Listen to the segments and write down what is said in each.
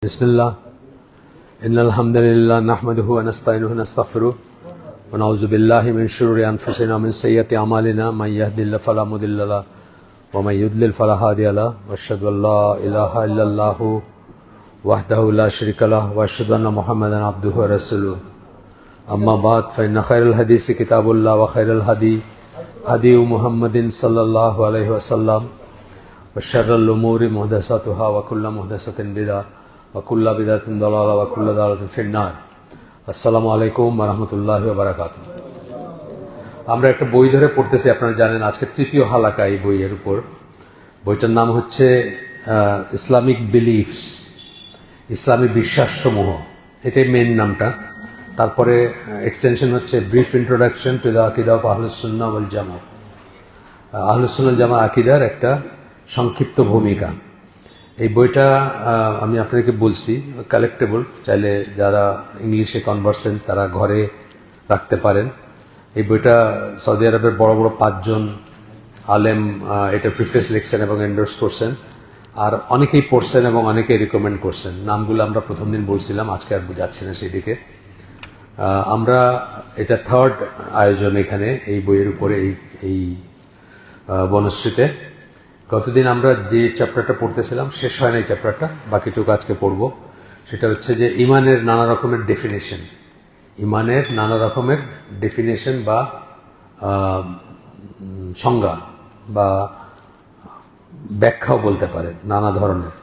बिस्मिल्लाह इन्नल हम्दुलिल्लाह नहमदुहु व नस्तईनुहु व नस्तगफिरुह व नऊज़ु बिल्लाहि मिन शुरूरि अनफुसिना व मिन सय्यिआति अमालिना मन यहदिल्लाहु फला मुदिल्ल लहु व मन युद्लिल फला हादिय लहु व अशहदु अल्ला इलाहा इल्लल्लाहु वहदहु ला शरीका लहु व अशहदु अन्ना मुहम्मदन अब्दुहु व रसूलुहु अम्मा बाद फ़इन्न खैरल हदीस किताबुल्लाह व खैरल हदी हदी मुहम्मदिन सल्लल्लाहु अलैहि वसल्लम व शर्रल उमूरि मुहदसातुहा व कुल्लु मुहदसातिन बिदअह वकुल्ला बिदातिन दलाला वकुल्ला दालातिन फिन्नार। আসসালামু আলাইকুম ওয়া রাহমাতুল্লাহি ওয়া বারাকাতুহু। আমরা একটা বই ধরে পড়তেছি, আপনারা জানেন আজকে তৃতীয় হালাকা এই বইয়ের উপর। বইটার নাম হচ্ছে ইসলামিক বিলিফস, ইসলামী বিশ্বাসসমূহ, এটাই মেন নামটা। তারপরে এক্সটেনশন হচ্ছে ব্রিফ ইন্ট্রোডাকশন টু দ্য আকিদা অফ আহলুস সুন্নাহ ওয়াল জামাত, আহলুস সুন্নাহ জামাত আকিদার একটা সংক্ষিপ্ত ভূমিকা। এই বইটা আমি আপনাদেরকে বলছি কালেক্টেবল, চাইলে যারা ইংলিশে কনভার্সেন্ট তারা ঘরে রাখতে পারেন। এই বইটা সৌদি আরবের বড় বড় 5 জন আলেম এটা প্রিফেস লিখছেন এবং এন্ডোর্স করছেন, আর অনেকেই পড়ছেন এবং অনেকেই রিকমেন্ড করছেন। নামগুলো আমরা প্রথম দিন বলছিলাম, আজকে আর যাচ্ছি না সেই দিকে। আমরা এটা 3rd আয়োজন এখানে এই বইয়ের উপরে এই বনশ্রীতে। গতদিন আমরা যে চ্যাপ্টারটা পড়তেছিলাম শেষ হয় না এই চ্যাপ্টারটা, বাকিটুকু আজকে পড়ব। সেটা হচ্ছে যে ইমানের নানা রকমের ডেফিনেশন, ইমানের নানা রকমের ডেফিনেশন বা সংজ্ঞা বা ব্যাখ্যাও বলতে পারেন নানা ধরনের।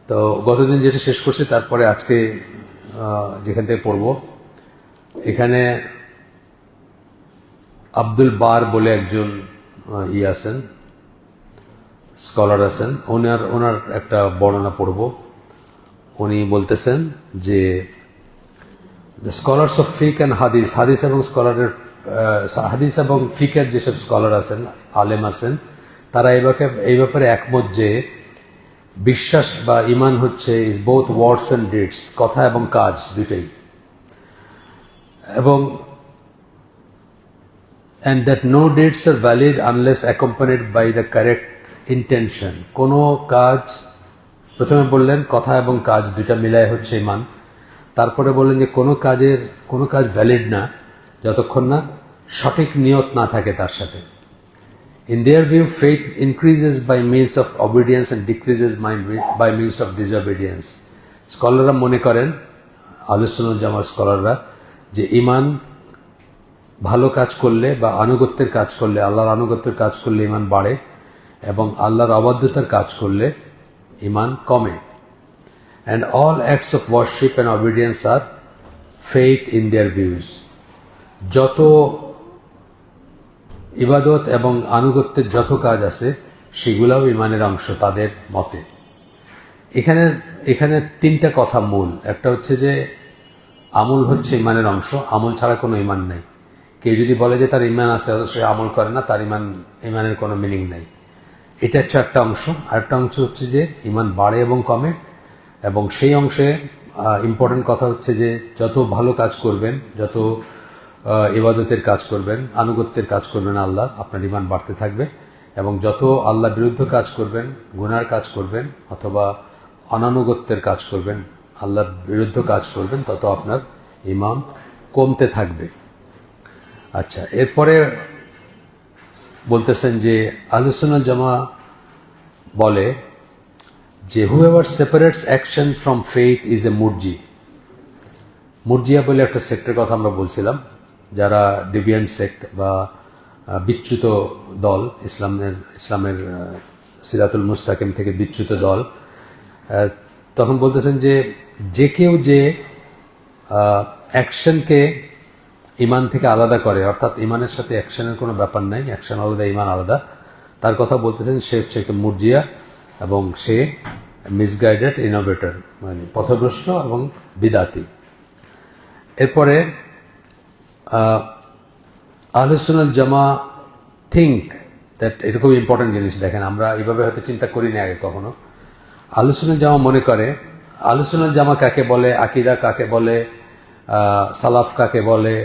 তো গতদিন যেটা শেষ করছি তারপরে আজকে যেখান থেকে পড়ব, এখানে আব্দুল বার বলে একজন আছেন, স্কলার আছেন, ওনার একটা বর্ণনা পড়ব। উনি বলতেছেন যে দ্য স্কলার্স অফ ফিক অ্যান্ড হাদিস, হাদিস এবং স্কলারের হাদিস এবং ফিকের যেসব স্কলার আছেন, আলেম আছেন, তারা এই ব্যাপারে একমত যে বিশ্বাস বা ইমান হচ্ছে is both words and deeds, কথা এবং কাজ দুইটাই, এবং and that no deeds are valid unless accompanied by the correct intention. কোনো কাজ, প্রথমে বললেন কথা এবং কাজ দুইটা মিলায় হচ্ছে ইমান, তারপরে বললেন যে কোনো কাজ ভ্যালিড না যতক্ষণ না সঠিক নিয়ত না থাকে তার সাথে। In their view faith increases by means of obedience and decreases by means of disobedience. স্কলাররা মনে করেন, আহলুস সুন্নাহ ওয়াল জামাত স্কলাররা, যে ইমান ভালো কাজ করলে বা আনুগত্যের কাজ করলে, আল্লাহর আনুগত্যের কাজ করলে ইমান বাড়ে, এবং আল্লাহর অবাধ্যতার কাজ করলে ইমান কমে। And all acts of worship and obedience are faith in their views. যত ইবাদত এবং আনুগত্যের যত কাজ আছে সেগুলাও ইমানের অংশ তাদের মতে। এখানে 3টা কথা মূল। একটা হচ্ছে যে আমল হচ্ছে ইমানের অংশ, আমল ছাড়া কোনো ইমান নাই। কেউ যদি বলে যে তার ইমান আছে অথচ সে আমল করে না, তার ইমানের কোনো মিনিং নাই। এটা হচ্ছে একটা অংশ। আরেকটা অংশ হচ্ছে যে ইমান বাড়ে এবং কমে, এবং সেই অংশে ইম্পর্টেন্ট কথা হচ্ছে যে যত ভালো কাজ করবেন, যত ইবাদতের কাজ করবেন, আনুগত্যের কাজ করবেন আল্লাহ, আপনার ইমান বাড়তে থাকবে, এবং যত আল্লাহ বিরুদ্ধ কাজ করবেন, গুনার কাজ করবেন অথবা অনানুগত্যের কাজ করবেন, আল্লাহর বিরুদ্ধ কাজ করবেন, তত আপনার ইমান কমতে থাকবে। আচ্ছা, এরপরে বলতেছেন যে আহলুস সুন্নাহ জামাত বলে যে whoever separates action from faith is a মুরজি। মুরজিয়া বলে একটা সেক্টের কথা আমরা বলছিলাম, যারা ডিভিয়েন্ট সেক্ট বা বিচ্যুত দল, ইসলামের সিরাতুল মুস্তাকিম থেকে বিচ্যুত দল। তখন বলতেছেন যে কেউ যে অ্যাকশনকে ইমান থেকে আলাদা করে, অর্থাৎ ইমানের সাথে অ্যাকশনের কোনো ব্যাপার নাই, অ্যাকশন আলাদা ইমান আলাদা, তার কথা বলতেছেন সে হচ্ছে একটা মুরজিয়া, এবং সে মিসগাইডেড ইনোভেটর, মানে পথভ্রষ্ট এবং বিদাতি। এরপরে আহলুস সুন্নাহ ওয়াল জামাত থিঙ্ক দ্যাট, এটা খুব ইম্পর্টেন্ট জিনিস। দেখেন, আমরা এইভাবে হয়তো চিন্তা করি না আগে কখনো। আহলুস সুন্নাহ ওয়াল জামাত মনে করে, আহলুস সুন্নাহ ওয়াল জামাত কাকে বলে, আকিদা কাকে বলে, সালাফ কাকে বলে,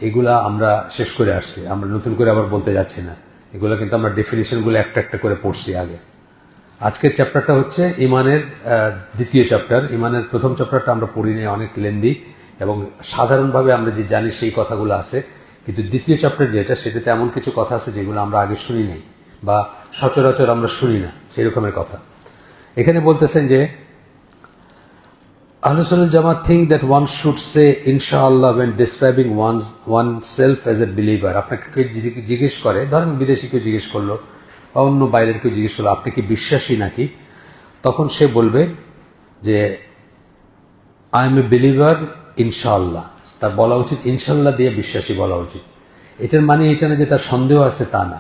এগুলা আমরা শেষ করে আসছি, আমরা নতুন করে আবার বলতে যাচ্ছি না। এগুলো কিন্তু আমরা ডেফিনিশনগুলো একটা একটা করে পড়ছি আগে। আজকের চ্যাপ্টারটা হচ্ছে ইমানের দ্বিতীয় চ্যাপ্টার। ইমানের প্রথম চ্যাপ্টারটা আমরা পড়ি নিয়ে অনেক লেন্দি এবং সাধারণভাবে আমরা যে জানি সেই কথাগুলো আছে, কিন্তু দ্বিতীয় চ্যাপ্টার যেটা, সেটাতে এমন কিছু কথা আছে যেগুলো আমরা আগে শুনি নাই বা সচরাচর আমরা শুনি না, সেই রকমের কথা। এখানে বলতেছেন যে Ahlus Sunnah Jamaat think that one should say inshallah when describing oneself as a believer. আপনাকে কেউ জিজ্ঞেস করে, ধরেন বিদেশি কেউ জিজ্ঞেস করলো বা অন্য বাইরের কেউ জিজ্ঞেস করলো আপনি কি বিশ্বাসী নাকি, তখন সে বলবে যে আই এম এ বিলিভার ইনশাআল্লাহ। তার বলা উচিত ইনশাআল্লাহ দিয়ে বিশ্বাসী বলা উচিত। এটার মানে এটা না যে তার সন্দেহ আছে, তা না।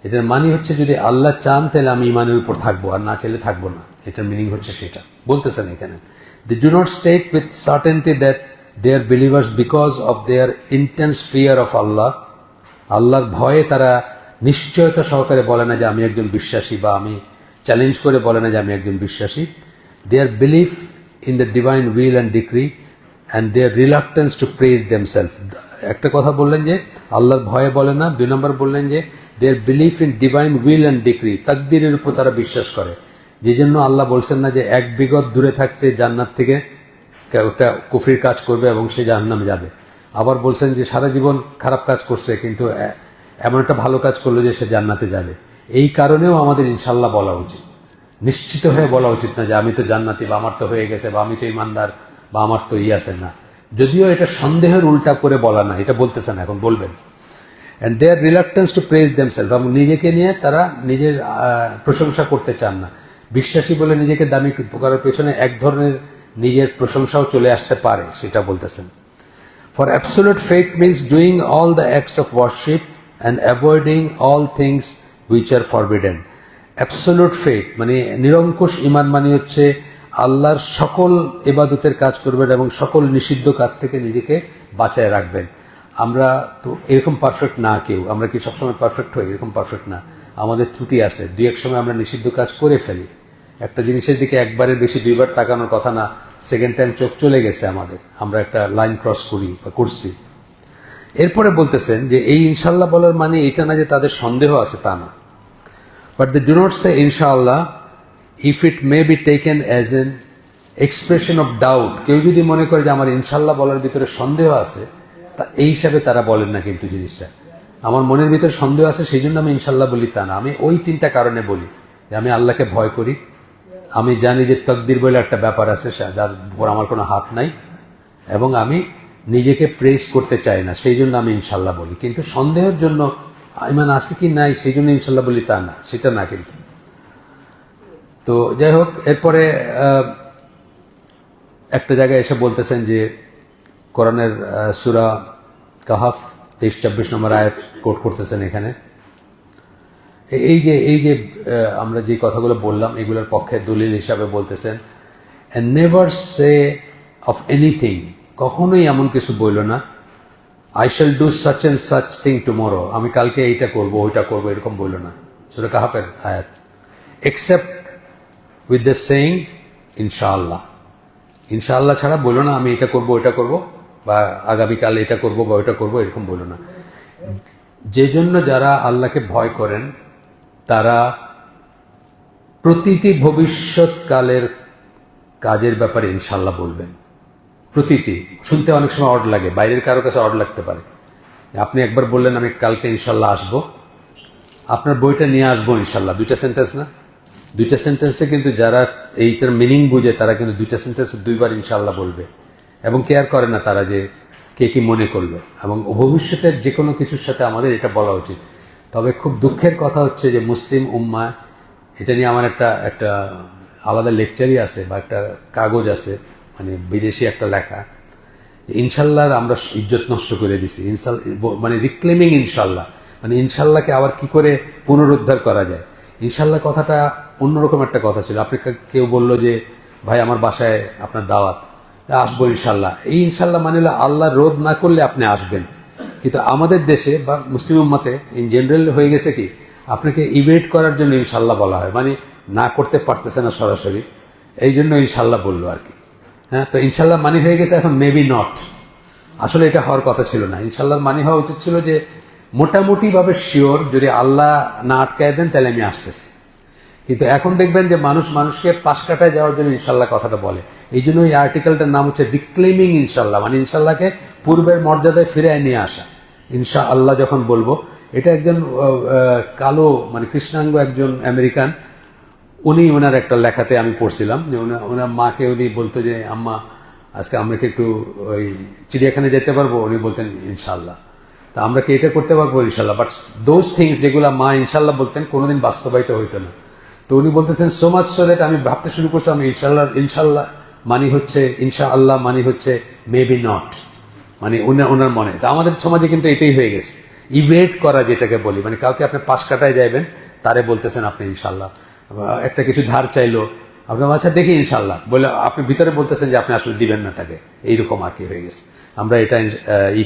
এটার মানে হচ্ছে যদি আল্লাহ চান তাহলে আমি ইমানের উপর থাকবো, আর না চাইলে থাকবো না। এটার মিনিং হচ্ছে সেটা বলতেছেন এখানে। They do not state with certainty that they are believers because of their intense fear of Allah. আল্লাহর ভয়ে তারা নিশ্চয়তা সহকারে বলে না যে আমি একজন বিশ্বাসী, বা আমি চ্যালেঞ্জ করে বলে না যে আমি একজন বিশ্বাসী। Their belief in the divine will and decree and their reluctance to praise themselves. একটা কথা বললেন যে আল্লাহর ভয়ে বলে না, 2 নম্বর বললেন যে their belief in divine will and decree, তাকদীরের উপর তারা বিশ্বাস করে। যে জন্য আল্লাহ বলছেন না যে 1 বিগত দূরে থাকছে জান্নাত থেকে, ওটা কুফরির কাজ করবে এবং সে জাহান্নামে যাবে। আবার বলছেন যে সারা জীবন খারাপ কাজ করছে কিন্তু এমন একটা ভালো কাজ করলো যে সে জান্নাতে যাবে। এই কারণেও আমাদের ইনশাল্লাহ বলা উচিত, নিশ্চিত হয়ে বলা উচিত না যে আমি তো জান্নাতি, বা আমার তো হয়ে গেছে, বা আমি তো ইমানদার, বা আমার তো আছে না। যদিও এটা সন্দেহের উল্টা করে বলা না, এটা বলতেছেন এখন বলবেন। And their reluctance to praise themselves, এবং নিজেকে নিয়ে তারা নিজের প্রশংসা করতে চান না। বিশ্বাসী বলে নিজেকে দামি করার পেছনে এক ধরনের নিজের প্রশংসাও চলে আসতে পারে, সেটা বলতেছেন। For absolute faith means doing all the acts of worship and avoiding all things which are forbidden. Absolute faith মানে নিরঙ্কুশ ইমান, মানে হচ্ছে আল্লাহর সকল ইবাদতের কাজ করবেন এবং সকল নিষিদ্ধ কাজ থেকে নিজেকে বাঁচায় রাখবেন। আমরা তো এরকম পারফেক্ট না কেউ, আমরা কি সবসময় পারফেক্ট হই? এরকম পারফেক্ট না, আমাদের ত্রুটি আছে। 2-1 সময় আমরা নিষিদ্ধ কাজ করে ফেলি। একটা জিনিসের দিকে একবারের বেশি 2বার তাকানোর কথা না, সেকেন্ড টাইম চোখ চলে গেছে আমাদের, আমরা একটা লাইন ক্রস করি বা করছি। এরপরে বলতেছেন যে এই ইনশাল্লাহ বলার মানে এটা না যে তাদের সন্দেহ আছে, তা না। বাট দে ডু নট সে ইনশাআল্লাহ if it may be taken as an expression of doubt. কেউ যদি মনে করে যে আমার ইনশাল্লাহ বলার ভিতরে সন্দেহ আছে, তা এই হিসাবে তারা বলেন না। কিন্তু জিনিসটা আমার মনের ভিতরে সন্দেহ আছে সেই জন্য আমি ইনশাল্লাহ বলি, তা না। আমি ওই 3টা কারণে বলি যে আমি আল্লাহকে ভয় করি, আমি জানি যে তকদির বলে একটা ব্যাপার আছে যার উপর আমার কোনো হাত নাই, এবং আমি নিজেকে প্রেস করতে চাই না, সেই জন্য আমি ইনশাল্লাহ বলি। কিন্তু সন্দেহের জন্য ইমান আছে কি নাই সেই জন্য ইনশাল্লাহ বলি, তা না, সেটা না। কিন্তু তো যাই হোক, এরপরে একটা জায়গায় এসে বলতেছেন যে কোরআনের সূরা কাহাফ 23-24 নম্বর আয়াত কোট করতেছেন এখানে। এই যে আমরা যে কথাগুলো বললাম এগুলোর পক্ষে দলিল হিসাবে বলতেছেন, and never say of anything, কখনোই এমন কিছু বললো না, I shall do such and such thing tomorrow, আমি কালকে এইটা করব ওইটা করব, এরকম বললো না। সূরা কাহাফের আয়াত। except with the saying ইনশাআল্লাহ, ইনশাআল্লাহ ছাড়া বললো না আমি এটা করব ওইটা করব, বা আগামীকাল এটা করব বা ওইটা করব, এরকম বললো না। যে জন্য যারা আল্লাহকে ভয় করেন তারা প্রতিটি ভবিষ্যৎকালের কাজের ব্যাপারে ইনশাল্লাহ বলবেন। প্রতিটি, শুনতে অনেক সময় অড লাগে, বাইরের কারো কাছে অড লাগতে পারে। আপনি একবার বললেন আমি কালকে ইনশাল্লাহ আসবো, আপনার বইটা নিয়ে আসবো ইনশাল্লাহ, 2টা সেন্টেন্স না? 2টা সেন্টেন্সে কিন্তু যারা এইটার মিনিং বুঝে তারা কিন্তু 2টা সেন্টেন্সে 2বার ইনশাল্লাহ বলবে, এবং কেয়ার করে না তারা যে কে কি মনে করবে। এবং ভবিষ্যতের যে কোনো কিছুর সাথে আমাদের এটা বলা উচিত। তবে খুব দুঃখের কথা হচ্ছে যে মুসলিম উম্মাহ, এটা নিয়ে আমার একটা আলাদা লেকচারই আছে বা একটা কাগজ আছে, মানে বিদেশি একটা লেখা, ইনশাল্লাহর আমরা ইজ্জত নষ্ট করে দিছি। মানে রিক্লেমিং ইনশাল্লাহ, মানে ইনশাল্লাহকে আবার কি করে পুনরুদ্ধার করা যায়। ইনশাল্লাহ কথাটা অন্যরকম একটা কথা ছিল। আপনি কেউ বলল যে ভাই আমার বাসায় আপনার দাওয়াত, আসবো ইনশাল্লাহ। এই ইনশাল্লাহ মানে হলো আল্লাহ রোধ না করলে আপনি আসবেন। কিন্তু আমাদের দেশে বা মুসলিম উম্মতে ইন জেনারেল হয়ে গেছে কি, আপনাকে ইভেট করার জন্য ইনশাল্লাহ বলা হয়, মানে না করতে পারতেছে না সরাসরি, এই জন্য ইনশাল্লাহ বললো আর কি। হ্যাঁ, তো ইনশাল্লাহ মানে হয়ে গেছে এখন মেবি নট। আসলে এটা হওয়ার কথা ছিল না। ইনশাল্লাহর মানে হওয়া উচিত ছিল যে মোটামুটিভাবে শিওর, যদি আল্লাহ না আটকায় দেন তাহলে আমি আসতেছি। কিন্তু এখন দেখবেন যে মানুষ মানুষকে পাশ কাটায় যাওয়ার জন্য ইনশাল্লাহ কথাটা বলে। এই জন্য এই আর্টিকেলটার নাম হচ্ছে রিক্লেমিং ইনশাল্লাহ, মানে ইনশাল্লাহকে পূর্বের মর্যাদায় ফিরে নিয়ে আসা। ইনশা আল্লাহ যখন বলবো, এটা একজন কালো মানে কৃষ্ণাঙ্গ একজন আমেরিকান, উনি ওনার একটা লেখাতে আমি পড়ছিলাম যে ওনার মাকে উনি বলতো যে আম্মা আজকে আমরা কি একটু ওই চিড়িয়াখানায় যেতে পারবো? উনি বলতেন ইনশাল্লাহ। তা আমরা কি এটা করতে পারবো? ইনশাল্লাহ। বাট দোজ থিংস যেগুলো মা ইনশাল্লাহ বলতেন কোনোদিন বাস্তবায়িত হইতো না। তো উনি বলতেছেন সো মাচ সো দ্যাট আমি ভাবতে শুরু করছি আমি ইনশাল্লাহ মানি হচ্ছে ইনশা আল্লাহ মানি হচ্ছে মেবি নট, মানে ওনার মনে। তা আমাদের সমাজে কিন্তু এটাই হয়ে গেছে, ইভেট করা যেটাকে বলি, মানে কাউকে আপনি পাশ কাটায় যাবেন তারে বলতেছেন আপনি ইনশাল্লাহ। একটা কিছু ধার চাইলো আপনার, আচ্ছা দেখি ইনশাল্লাহ বলে আপনি ভিতরে বলতেছেন যে আপনি আসলে দিবেন না তাকে, এইরকম আর কি হয়ে গেছে। আমরা এটা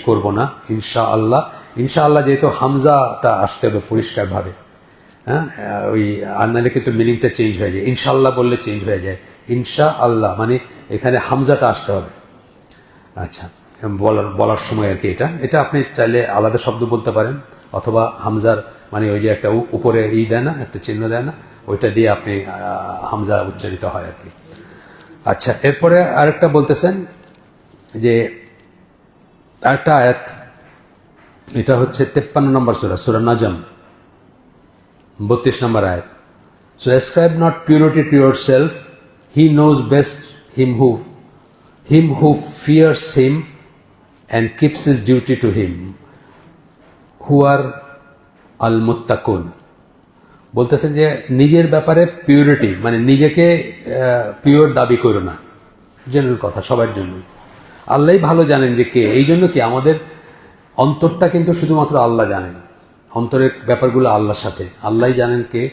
করব না ইনশা আল্লাহ। ইনশা আল্লাহ যেহেতু হামজাটা আসতে হবে পরিষ্কারভাবে, হ্যাঁ, ওই আর নাহলে কিন্তু মিনিংটা চেঞ্জ হয়ে যায়। ইনশাল্লাহ বললে চেঞ্জ হয়ে যায়। ইনশা আল্লাহ মানে এখানে হামজাটা আসতে হবে। আচ্ছা, বলার সময় আর কি এটা আপনি চাইলে আলাদা শব্দ বলতে পারেন, অথবা হামজার মানে ওই যে একটা উপরে দেয় না, একটা চিহ্ন দেয় না, ওইটা দিয়ে আপনি হামজা উচ্চারিত হয় আর কি। আচ্ছা, এরপরে আরেকটা বলতেছেন যে আরেকটা আয়াত, এটা হচ্ছে 53 নম্বর সূরা নাজম 32 নম্বর আয়াত। So ascribe not purity to yourself, he knows best him who fears him and keeps his duty to him who are al-muttaqun। বলতেছেন যে নিজের ব্যাপারে পিউরিটি মানে নিজেকে পিওর দাবি করো না, জেনারেল কথা সবার জন্য। আল্লাহই ভালো জানেন যে কে, এই জন্য কি আমাদের অন্তরটা কিন্তু শুধুমাত্র আল্লাহ জানেন, অন্তরের ব্যাপারগুলো আল্লাহর সাথে আল্লাহই জানেন কে।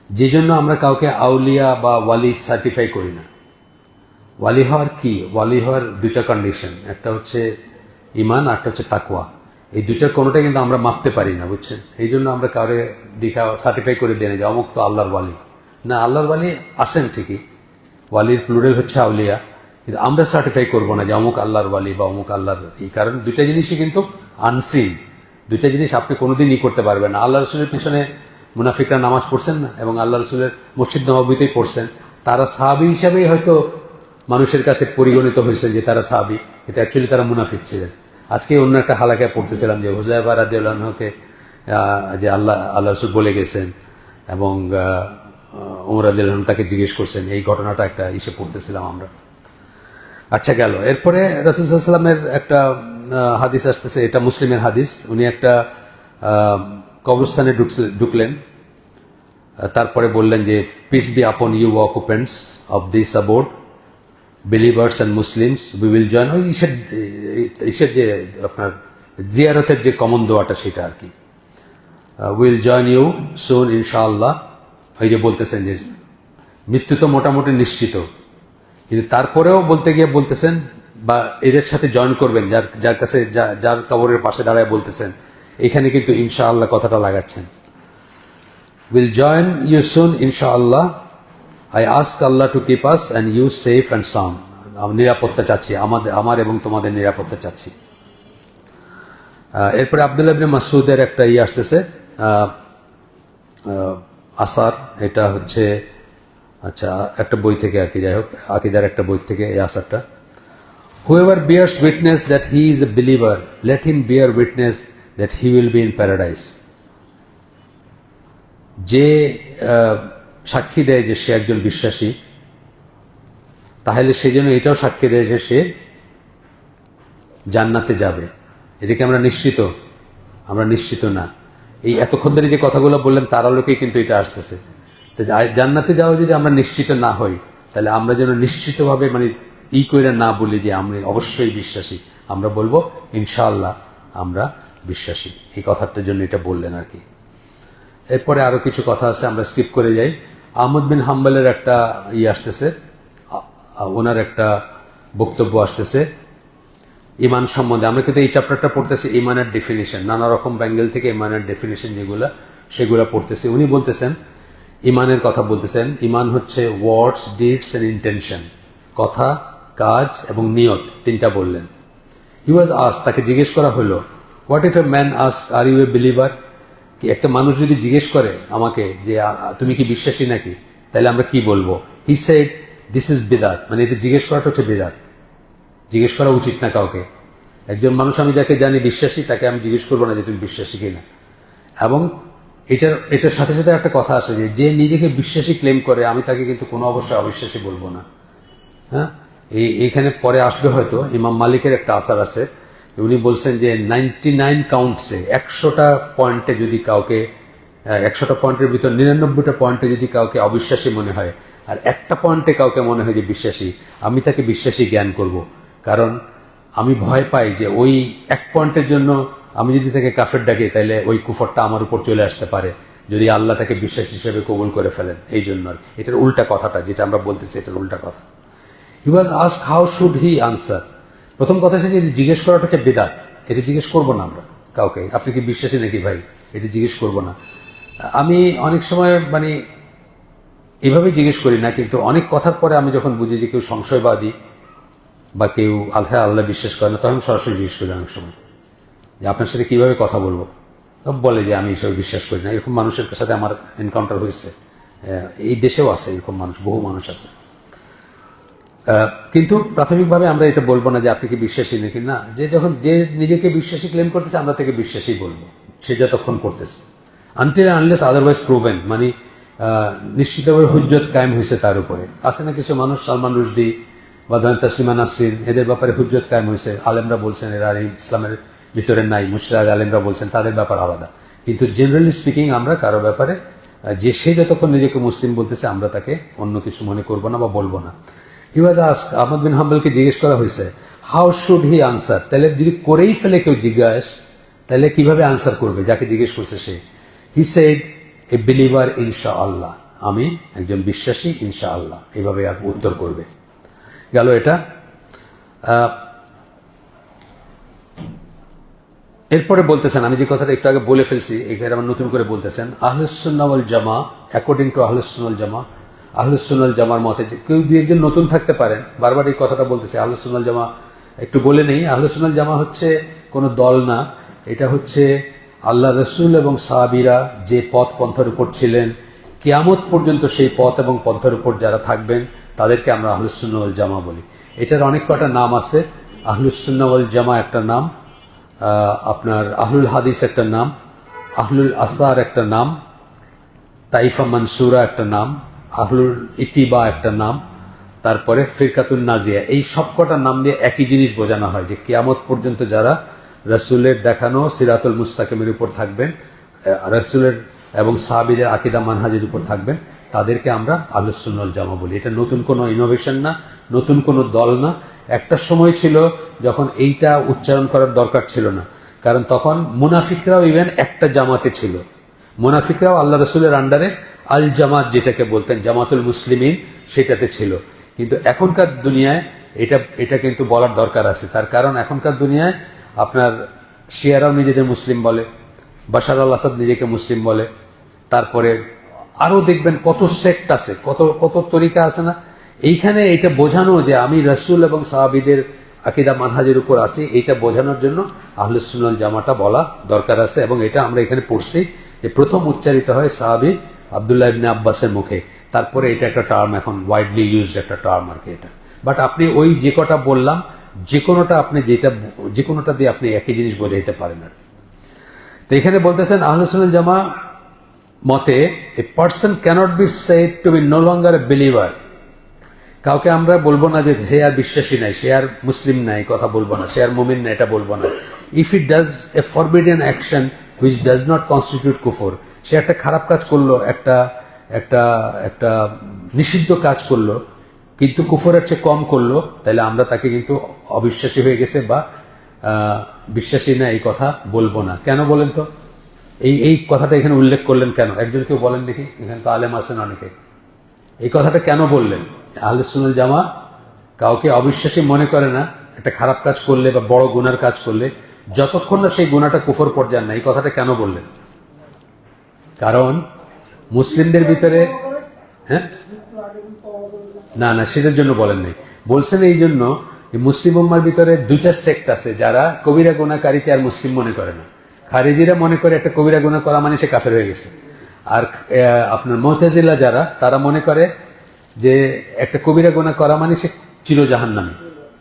যে জন্য আমরা কাউকে আউলিয়া বা ওয়ালি সার্টিফাই করি না। ওয়ালি হওয়ার কি, ওয়ালি হওয়ার দুইটা কন্ডিশন, একটা হচ্ছে ইমান, আরটা হচ্ছে তাকওয়া। এই দুইটার কোনোটাই কিন্তু আমরা মাপতে পারি না, বুঝছেন। এই জন্য আমরা কাউরে দেখা সার্টিফাই করে দিয়ে যে অমুক তো আল্লাহর ওয়ালি না। আল্লাহর ওয়ালি আসেন ঠিকই, ওয়ালির প্লুরাল হচ্ছে আউলিয়া, কিন্তু আমরা সার্টিফাই করবো না যে অমুক আল্লাহর ওয়ালি বা অমুক আল্লাহর কারণ দুইটা জিনিসই কিন্তু আনসিন, দুইটা জিনিস আপনি কোনোদিনই করতে পারবেন না। আল্লাহ রসুলের পিছনে মুনাফিকরা নামাজ পড়ছেন না, এবং আল্লাহ রসুলের মসজিদ নববীতেই পড়ছেন। তারা সাহাবী হিসাবেই হয়তো মানুষের কাছে পরিগণিত হয়েছেন যে তারা সাহাবী, কিন্তু অ্যাকচুয়ালি তারা মুনাফিক ছিলেন। আজকে অন্য একটা হালাকায় পড়তেছিলাম যে হুযায়ফা রাদিয়াল্লাহু আনহুকে যে আল্লাহ রসুল বলে গেছেন, এবং ওমর রাদিয়াল্লাহু আনহু তাকে জিজ্ঞেস করছেন, এই ঘটনাটা একটা পড়তেছিলাম আমরা। আচ্ছা, গেল। এরপরে রাসূল সাল্লাল্লাহু আলাইহি ওয়াসাল্লামের একটা হাদিস আসতেছে, এটা মুসলিমের হাদিস। উনি একটা কবরস্থানে ঢুকলেন, তারপরে বললেন যে peace be upon you occupants of this abode, believers and Muslims, we will join. ওই ঈশের যে আপনার জিয়ারতের যে কমন দোয়াটা সেটা আর কি, উইল জয়েন ইউ সুন ইনশাআল্লাহ। ওই যে বলতেছেন যে মৃত্যু তো মোটামুটি নিশ্চিত, কিন্তু তারপরেও বলতে গিয়ে বলতেছেন বা এদের সাথে জয়েন করবেন, যার কাছে যার কবরের পাশে দাঁড়ায় বলতেছেন, এখানে কিন্তু ইনশাআল্লাহ কথাটা লাগাচ্ছেন। উইল জয়েন ইউ সুন ইনশাআল্লাহ, I ask Allah to keep us and you safe and sound. নিরাপত্তা চাচ্ছি, আমার এবং তোমাদের নিরাপত্তা চাচ্ছি। এরপরে আব্দুল্লাহ ইবনে মাসউদের একটা আসতেছে আসার, এটা হচ্ছে আচ্ছা একটা বই থেকে আর কি, যাই হোক আকিদার একটা বই থেকে এই আসারটা। Whoever bears witness that he is a believer, let him bear witness that he will be in paradise. যে সাক্ষী দেয় যে সে একজন বিশ্বাসী, তাহলে সেই জন্য এটাও সাক্ষী দেয় যে সে জান্নাতে যাবে। এটাকে আমরা নিশ্চিত? আমরা নিশ্চিত না। এই এতক্ষণ ধরে যে কথাগুলো বললেন তার আলোকেই কিন্তু এটা আসতেছে। জান্নাতে যাওয়া যদি আমরা নিশ্চিত না হই, তাহলে আমরা যেন নিশ্চিতভাবে মানে করে না বলি যে আমরা অবশ্যই বিশ্বাসী, আমরা বলবো ইনশাআল্লাহ আমরা বিশ্বাসী। এই কথাটার জন্য এটা বললেন আর কি। এরপরে আরো কিছু কথা আছে, আমরা স্কিপ করে যাই। আহমদ বিন হাম্বলের একটা আসতেছে, ওনার একটা বক্তব্য আসতেছে ইমান সম্বন্ধে। আমরা কিন্তু এই চ্যাপ্টারটা পড়তেছি ইমানের ডেফিনিশন, নানা রকম ব্যাঙ্গেল থেকে ইমানের ডেফিনিশন সেগুলা পড়তেছি। উনি বলতেছেন, ইমানের কথা বলতেছেন, ইমান হচ্ছে ওয়ার্ডস, ডিডস এন্ড ইন্টেনশন, কথা, কাজ এবং নিয়ত, তিনটা বললেন। হি ওয়াজ আস্কড, তাকে জিজ্ঞেস করা হলো, what if a man asked are you a believer, কি একটা মানুষ যদি জিজ্ঞেস করে আমাকে যে তুমি কি বিশ্বাসী নাকি, তাহলে আমরা কি বলবো? হি সেড দিস ইজ বিদাত, মানে এটা জিজ্ঞেস করাটা হচ্ছে বিদাত, জিজ্ঞেস করা উচিত না কাউকে। একজন মানুষ আমি যাকে জানি বিশ্বাসী, তাকে আমি জিজ্ঞেস করবো না যে তুমি বিশ্বাসী কিনা। এবং এটার সাথে সাথে একটা কথা আসে যে নিজেকে বিশ্বাসী ক্লেম করে, আমি তাকে কিন্তু কোনো অবশ্যই অবিশ্বাসী বলবো না। হ্যাঁ, এইখানে পরে আসবে হয়তো ইমাম মালিকের একটা আসার আছে, উনি বলছেন যে 99 কাউন্টসে 100টা পয়েন্টে যদি কাউকে 100টা পয়েন্টের ভিতর 99টা পয়েন্টে যদি কাউকে অবিশ্বাসী মনে হয় আর একটা পয়েন্টে কাউকে মনে হয় যে বিশ্বাসী, আমি তাকে বিশ্বাসী জ্ঞান করব। কারণ আমি ভয় পাই যে ওই এক পয়েন্টের জন্য আমি যদি তাকে কাফের ডাকি, তাহলে ওই কুফরটা আমার উপর চলে আসতে পারে যদি আল্লাহ তাকে বিশ্বাস হিসেবে কবুল করে ফেলেন। এই জন্য এটার উল্টা কথাটা যেটা আমরা বলতেছি, এটার উল্টা কথা। He was asked how should he answer. প্রথম কথা হচ্ছে যে জিজ্ঞেস করাটা হচ্ছে বিদআত, এটা জিজ্ঞেস করবো না আমরা কাউকে, আপনি কি বিশ্বাসী নাকি ভাই, এটা জিজ্ঞেস করবো না। আমি অনেক সময় মানে এভাবেই জিজ্ঞেস করি না, কিন্তু অনেক কথার পরে আমি যখন বুঝি যে কেউ সংশয়বাদী বা কেউ আল্লাহ বিশ্বাস করে না, তখন সরাসরি জিজ্ঞেস করি অনেক সময় যে আপনার সাথে কিভাবে কথা বলবো। বলে যে আমি এসব বিশ্বাস করি না। এরকম মানুষের সাথে আমার এনকাউন্টার হয়েছে, এই দেশেও আছে এরকম মানুষ, বহু মানুষ আছে। কিন্তু প্রাথমিকভাবে আমরা এটা বলবো না যে আপনি কি বিশ্বাসী নাকি না। যে নিজেকে বিশ্বাসী ক্লেম করতেছে, আমরা তাকে বিশ্বাসী বলবো, সে যতক্ষণ করতেছে, আনটিল আনলেস আদারওয়াইজ প্রুভেন, মানে নিশ্চিতভাবে হুজ্জত কায়েম হয়েছে তার উপরে। আছে না কিছু মানুষ, সালমান রুশদি বা তাসলিমা নাসরিন, এদের ব্যাপারে হুজ্জত কায়েম হয়েছে, আলেমরা বলছেন এরা ইসলামের ভিতরে নাই, মুশরিক আলেমরা বলছেন তাদের ব্যাপার আলাদা। কিন্তু জেনারেলি স্পিকিং আমরা কারো ব্যাপারে যে সে যতক্ষণ নিজেকে মুসলিম বলতেছে, আমরা তাকে অন্য কিছু মনে করবো না বা বলবো না। হি ওয়াজ আস্কড, আহমদ বিন হাম্বলকে জিজ্ঞেস করা হয়েছে হাউ শুড হি আনসার। তাহলে যদি করেই ফেলে কেউ জিজ্ঞাস, তাহলে কিভাবে আনসার করবে যাকে জিজ্ঞেস করছে সে? হি সেড এ বিলিভার ইনশা আল্লাহ, আমি একজন বিশ্বাসী ইনশা আল্লাহ, এইভাবে উত্তর করবে। গেল এটা। এরপরে বলতেছেন, আমি যে কথাটা একটু আগে বলে ফেলছি, এখানে আমার নতুন করে বলতেছেন, আহলুস সুন্নাহ ওয়াল জামা, অ্যাকর্ডিং টু আহলুস সুন্নাহ ওয়াল জামা, আহলুস সুন্নাহ ওয়াল জামার মতে যে কেউ দুই একজন নতুন থাকতে পারেন, বারবার এই কথাটা বলতেছে। আহলুস সুন্নাহ ওয়াল জামা একটু বলে নেই, আহলুস সুন্নাহ ওয়াল জামা হচ্ছে কোনো দল না, এটা হচ্ছে আল্লাহ রসুল এবং সাহাবীরা যে পথ পন্থার উপর ছিলেন, কিয়ামত পর্যন্ত সেই পথ এবং পন্থার উপর যারা থাকবেন তাদেরকে আমরা আহলুস সুন্নাহ ওয়াল জামা বলি। এটার অনেক কটা নাম আছে। আহলুস সুন্নাহ ওয়াল জামা একটা নাম, আপনার আহলুল হাদিস একটা নাম, আহলুল আসার একটা নাম, তাইফা মানসুরা একটা নাম, আহলুল ইতিবা একটা নাম, তারপরে ফিরকাতুন নাজিয়া। এই সবকটা নাম দিয়ে একই জিনিস বোঝানো হয় যে কিয়ামত পর্যন্ত যারা রাসূলের দেখানো সিরাতুল মুস্তাকিমের উপর থাকবেন, রাসূলের এবং সাহাবীদের আকীদা মানহাজের উপর থাকবেন, তাদেরকে আমরা আহলুস সুন্নাহ ওয়াল জামা বলি। এটা নতুন কোনো ইনোভেশন না, নতুন কোনো দল না। একটা সময় ছিল যখন এইটা উচ্চারণ করার দরকার ছিল না, কারণ তখন মুনাফিকরাও ইভেন একটা জামাতে ছিল। মুনাফিকরাও আল্লাহ রসুলের আন্ডারে আল জামাত যেটাকে বলতেন, জামাতুল মুসলিমিন, সেটাতে ছিল। কিন্তু এখনকার দুনিয়ায় এটা কিন্তু বলার দরকার আছে। তার কারণ এখনকার দুনিয়ায় আপনার শিয়ারাও নিজেদের মুসলিম বলে, বাশার আল আসাদ নিজেকে মুসলিম বলে, তারপরে আরও দেখবেন কত সেক্ট আছে, কত কত তরিকা আছে না। এইখানে এটা বোঝানো যে আমি রাসূল এবং সাহাবীদের আকীদা মানহাজের উপর আসি, এইটা বোঝানোর জন্য আহলুস সুন্নাহ ওয়াল জামাটা বলা দরকার আছে। এবং এটা আমরা এখানে পড়ছি যে প্রথম উচ্চারিত হয় সাহাবী আব্দুল্লাহ ইবনে আব্বাসের মুখে, তারপরে এটা একটা টার্ম, এখন ওয়াইডলি ইউজড একটা টার্ম আর কি এটা। বাট আপনি ওই যে কটা বললাম, যে কোনোটা দিয়ে আপনি একই জিনিস বোঝাইতে পারেন আর কি। তো এখানে বলতেছেন আহলুস সুন্নাহ ওয়াল জামা মতে a person cannot be said to be no longer a believer. কাউকে আমরা বলবো না যে সে আর বিশ্বাসী নাই, সে আর মুসলিম নাই, কথা বলবো না, সে আর মুমিন না, এটা বলবো না। If it does a forbidden action which does not constitute কুফর, সে একটা খারাপ কাজ করলো, একটা একটা একটা নিষিদ্ধ কাজ করলো, কিন্তু কুফরের চেয়ে কম করলো, তাহলে আমরা তাকে কিন্তু অবিশ্বাসী হয়ে গেছে বা বিশ্বাসী না, এই কথা বলবো না। কেন বলেন তো? এই কথাটা এখানে উল্লেখ করলেন কেন? একজন কেউ বলেন দেখি, এখানে তো আলেম আছেন অনেকে, এই কথাটা কেন বললেন? আহলুস সুন্নাহ ওয়াল জামা কাউকে অবিশ্বাসী মনে করে না একটা খারাপ কাজ করলে বা বড় গুনার কাজ করলে, যতক্ষণ না সেই গুনাহটা কুফর পর্যায়ে না। এই কথাটা কেন বললেন? কারণ মুসলিমদের ভিতরে, হ্যাঁ না না সেটার জন্য বলেন নাই, বলছেন এই জন্য মুসলিম উম্মার ভিতরে দুইটা সেক্ট আছে যারা কবিরা গুনাহকারীকে আর মুসলিম মনে করে না। খারিজিরা মনে করে একটা কবিরা গুনাহ করা মানে সে কাফের হয়ে গেছে। আর আপনার মুতাজিলা যারা, তারা মনে করে যে একটা কবিরা গুনাহ করা মানে সে চিরজাহান্নামী।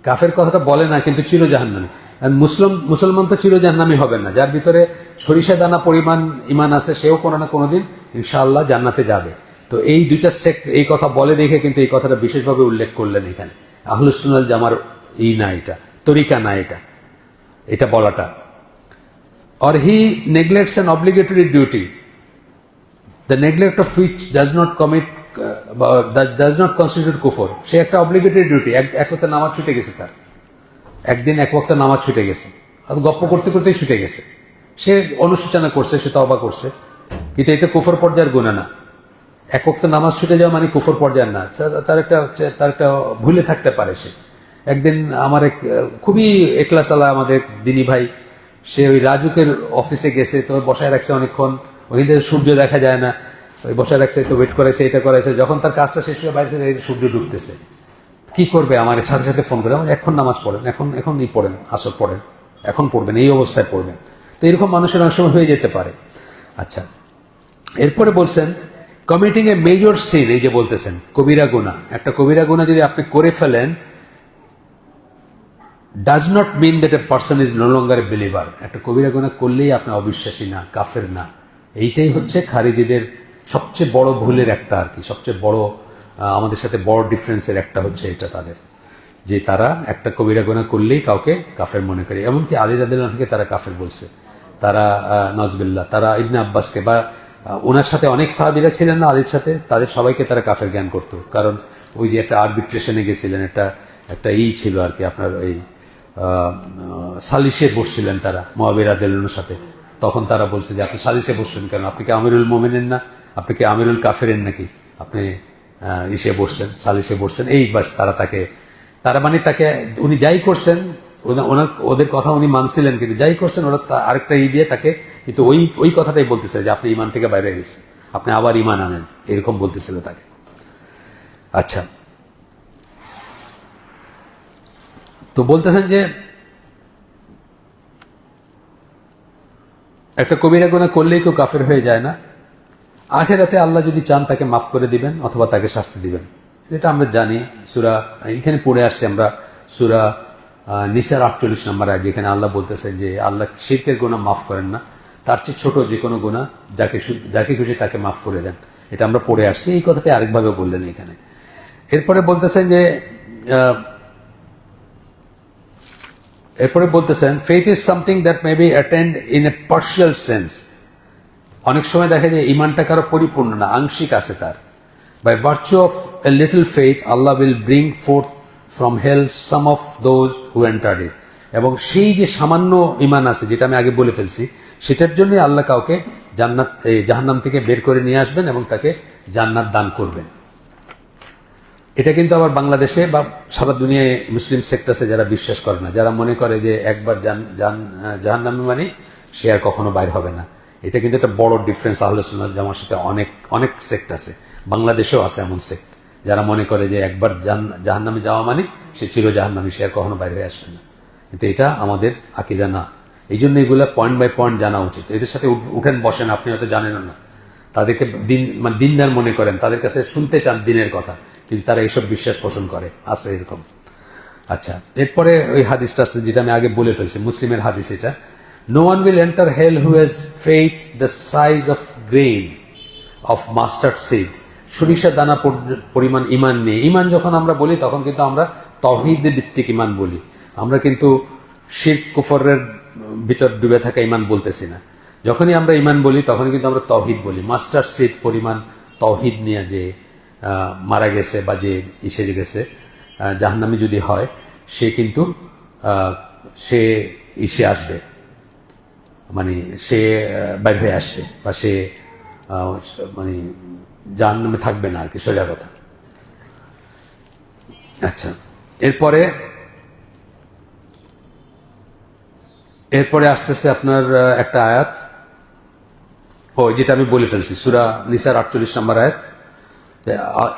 কাফের কথাটা বলে না, কিন্তু চিরজাহান্নামী। আর মুসলমান তো চিরজাহান্নামী হবে না। যার ভিতরে সরিষা দানা পরিমাণ ইমান আছে, সেও কোনো না কোনোদিন ইনশাআল্লাহ জান্নাতে যাবে। তো এই দুইটা সেক্ট এই কথা বলে দেখে কিন্তু এই কথাটা বিশেষভাবে উল্লেখ করলেন এখানে। আহলুস সুন্নাহ জামার না, এটা তরিকা না, এটা বলাটা। Or he neglects an obligatory duty, the neglect of which does not constitute kufr. সে একটা obligatory duty, এক ওয়াক্ত নামাজ ছুটে গেছে তার, একদিন এক ওয়াক্ত নামাজ ছুটে গেছে, গপ্প করতে করতেই ছুটে গেছে, সে অনুশোচনা করছে, সে তওবা করছে, কিন্তু এটা কুফর পর্যায়ের গুনাহ না। এক ওয়াক্ত নামাজ ছুটে যাওয়া মানে কুফর পর্যায়ের না। তার একটা ভুলে থাকতে পারে। সে একদিন আমার এক খুবই একলাস আলা আমাদের দিনী ভাই, সে ওই রাজুকের অফিসে গেছে, তো বসায় রাখছে অনেকক্ষণ, ওইদিকে সূর্য দেখা যায় না, ওই বসায় রাখছে, তো ওয়েট করেছে, এটা করেছে। যখন তার কাজটা শেষ হয়ে বাইরে সূর্য ডুবতেছে, কি করবে? আমার সাথে সাথে ফোন করে, আমার এখন নামাজ পড়েন, এখনই পড়েন, আসর পড়েন, এখন পড়বেন, এই অবস্থায় পড়বেন। তো এরকম মানুষের অনেক সময় হয়ে যেতে পারে। আচ্ছা, এরপরে বলছেন কমিটিং এ মেজর সিন, এই যে বলতেছেন কবিরা গুনাহ, একটা কবিরা গুনাহ যদি আপনি করে ফেলেন, does not mean that a person is no longer a believer. একটা কবিরা গুনাহ করলেই আপনি অবিশ্বাসী না, কাফের না। এইটাই হচ্ছে খারিজিদের সবচেয়ে বড় ভুলের একটা, আর কি সবচেয়ে বড় আমাদের সাথে বড় ডিফারেন্সের একটা হচ্ছে এটা তাদের, যে তারা একটা কবিরা গুনাহ করলেই কাউকে কাফের মনে করে। এমনকি আলী রাদিয়াল্লাহু আনহুকে তারা কাফের বলছে, তারা নজবিল্লাহ, তারা ইবনে আব্বাসকে বা ওনার সাথে অনেক সাহাবীরা ছিলেন না আলীর সাথে, তাদের সবাইকে তারা কাফের জ্ঞান করতো। কারণ ওই যে একটা আরবিট্রেশনে গেছিলেন, একটা ছিল আর কি, আপনার ওই সালিশে বসছিলেন তারা মুআবিয়া রাদিয়াল্লাহু আনহুর সাথে। তখন তারা বলছে যে আপনি সালিশে বসলেন কেন? আপনি কি আমিরুল মুমিনিন না? আপনি কি আমিরুল কাফেরিন নাকি? আপনি ইসে বসছেন, সালিশে বসছেন। এই বাস তারা মানে তাকে উনি যাই করছেন, ওদের কথা উনি মানছিলেন, কিন্তু যাই করছেন ওরা আরেকটা দিয়ে তাকে, কিন্তু ওই কথাটাই বলতেছে যে আপনি ইমান থেকে বাইরে গেছেন, আপনি আবার ইমান আনেন, এরকম বলতেছিল তাকে। আচ্ছা, তো বলতেছেন যে একটা কবিরা গুনাহ করলেই কেউ কাফের হয়ে যায় না। আখিরাতে আল্লাহ যদি চান তাকে মাফ করে দিবেন অথবা তাকে শাস্তি দিবেন, এটা আমরা জানি। সূরা এখানে পড়ে আসছে আমরা, সূরা নিসার 48 নম্বর আয়াত, যেখানে আল্লাহ বলতেছেন যে আল্লাহ শিরকের গুনাহ মাফ করেন না, তার চেয়ে ছোট যে কোনো গুনাহ যাকে খুশি তাকে মাফ করে দেন। এটা আমরা পড়ে আসছি। এই কথাটি আরেকভাবে বললেন এখানে। এরপরে বলতেছেন faith is something that may be attend in a partial sense. অনেক সময় দেখা যায় ইমানটা কারো পরিপূর্ণ না, আংশিক আছে তার। By virtue of a little faith Allah will bring forth from hell some of those who entered it. এবং সেই যে সামান্য ইমান আছে, যেটা আমি আগে বলে ফেলছি, সেটার জন্য আল্লাহ কাউকে জাহান্নাম থেকে বের করে নিয়ে আসবেন এবং তাকে জান্নাত দান করবেন। এটা কিন্তু আবার বাংলাদেশে বা সারা দুনিয়ায় মুসলিম সেক্টরে যারা বিশ্বাস করে না, যারা মনে করে যে একবার জাহান্নামী মানে সে আর কখনো বাইর হবে না, এটা কিন্তু একটা বড় ডিফারেন্স আহলে সুন্নাত জামাতের সাথে। অনেক সেক্ট আছে, বাংলাদেশেও আছে এমন সেক্ট, যারা মনে করে যে একবার জাহান্নামে যাওয়া মানে সে চির জাহান্নামী, সে আর কখনো বাইরে হয়ে আসবে না। কিন্তু এটা আমাদের আকীদা না। এই জন্য এগুলো পয়েন্ট বাই পয়েন্ট জানা উচিত। এদের সাথে উঠেন বসেন, আপনি হয়তো জানেন না, তাদেরকে দিনদার মনে করেন, তাদের কাছে শুনতে চান দিনের কথা, কিন্তু তারা এইসব বিশ্বাস পোষণ করে, আছে এরকম। আচ্ছা, এরপরে ওই হাদিসটা আছে যেটা আমি আগে বলে ফেলছি, মুসলিমের হাদিস এটা, no one will enter hell who has faith the size of grain of mustard seed. সরিষা দানা পরিমাণ ইমান নিয়ে। ইমান যখন আমরা বলি তখন কিন্তু আমরা তাওহীদ ভিত্তিক ইমান বলি, আমরা কিন্তু শিরক কুফরের ভিতর ডুবে থাকা ইমান বলতেছি না। যখনই আমরা ইমান বলি তখনই কিন্তু আমরা তাওহীদ বলি। মাস্টার সিড পরিমাণ তাওহীদ নিয়ে যে মারা গেছে বা যে ইসে গেছে জাহান্নামে যদি হয়, সে কিন্তু সে ইসে আসবে, মানে সে বাইর হয়ে আসবে, বা সে মানে জাহান্নামে থাকবে না আর কি, সোজা কথা। আচ্ছা, এরপরে আসতেছে আপনার একটা আয়াত, যেটা আমি বলে ফেলছি, সূরা নিসার 48 নম্বর আয়াত,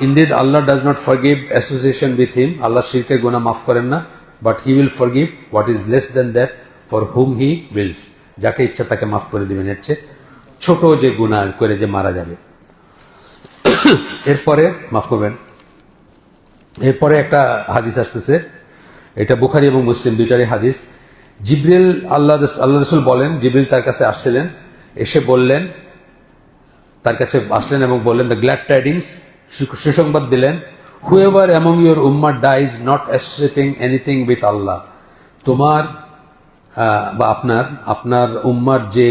indeed Allah does not forgive association with him. Allah শিরকের গুনাহ মাফ করেন না, but he will forgive what is less than that for whom he wills. যাকে ইচ্ছা তাকে মাফ করে দিবেন। এর চেয়ে ছোট যে গুনাহ করে যে মারা যাবে। এরপরে মাফ করবেন, এরপরে একটা হাদিস আসতেছে, এটা বুখারী এবং মুসলিম দুইটারই হাদিস। জিবরিল আল্লাহ রসুল বলেন, জিবরিল তার কাছে আসছিলেন, এসে বললেন, তার কাছে আসলেন এবং বললেন, দ্য গ্ল্যাড টাইডিংস, সুসংবাদ দিলেন, হুএভার অ্যামং ইউর উম্মাহ dies not associating anything with Allah, তোমার বা আপনার উম্মার যে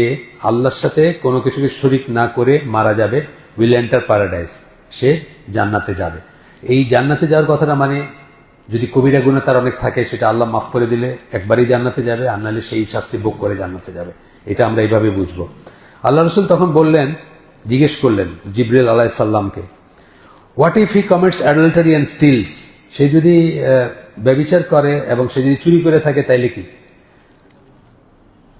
আল্লাহর সাথে কোনো কিছুকে শরিক না করে মারা যাবে, উইল এন্টার প্যারাডাইস, সে জান্নাতে যাবে। এই জান্নাতে যাওয়ার কথাটা মানে যদি কবিরা গুনাহ তার অনেক থাকে সেটা আল্লাহ মাফ করে দিলে একবারই জান্নাতে যাবে, আর নাহলে সেই শাস্তি ভোগ করে জান্নাতে যাবে। এটা আমরা এইভাবে বুঝবো। আল্লাহ রসুল তখন বললেন, জিজ্ঞেস করলেন জিবরিল আলাইহিস সালামকে, what if he commits adultery and steals, সে যদি ব্যভিচার করে এবং সে যদি চুরি করে থাকে তাইলে কি?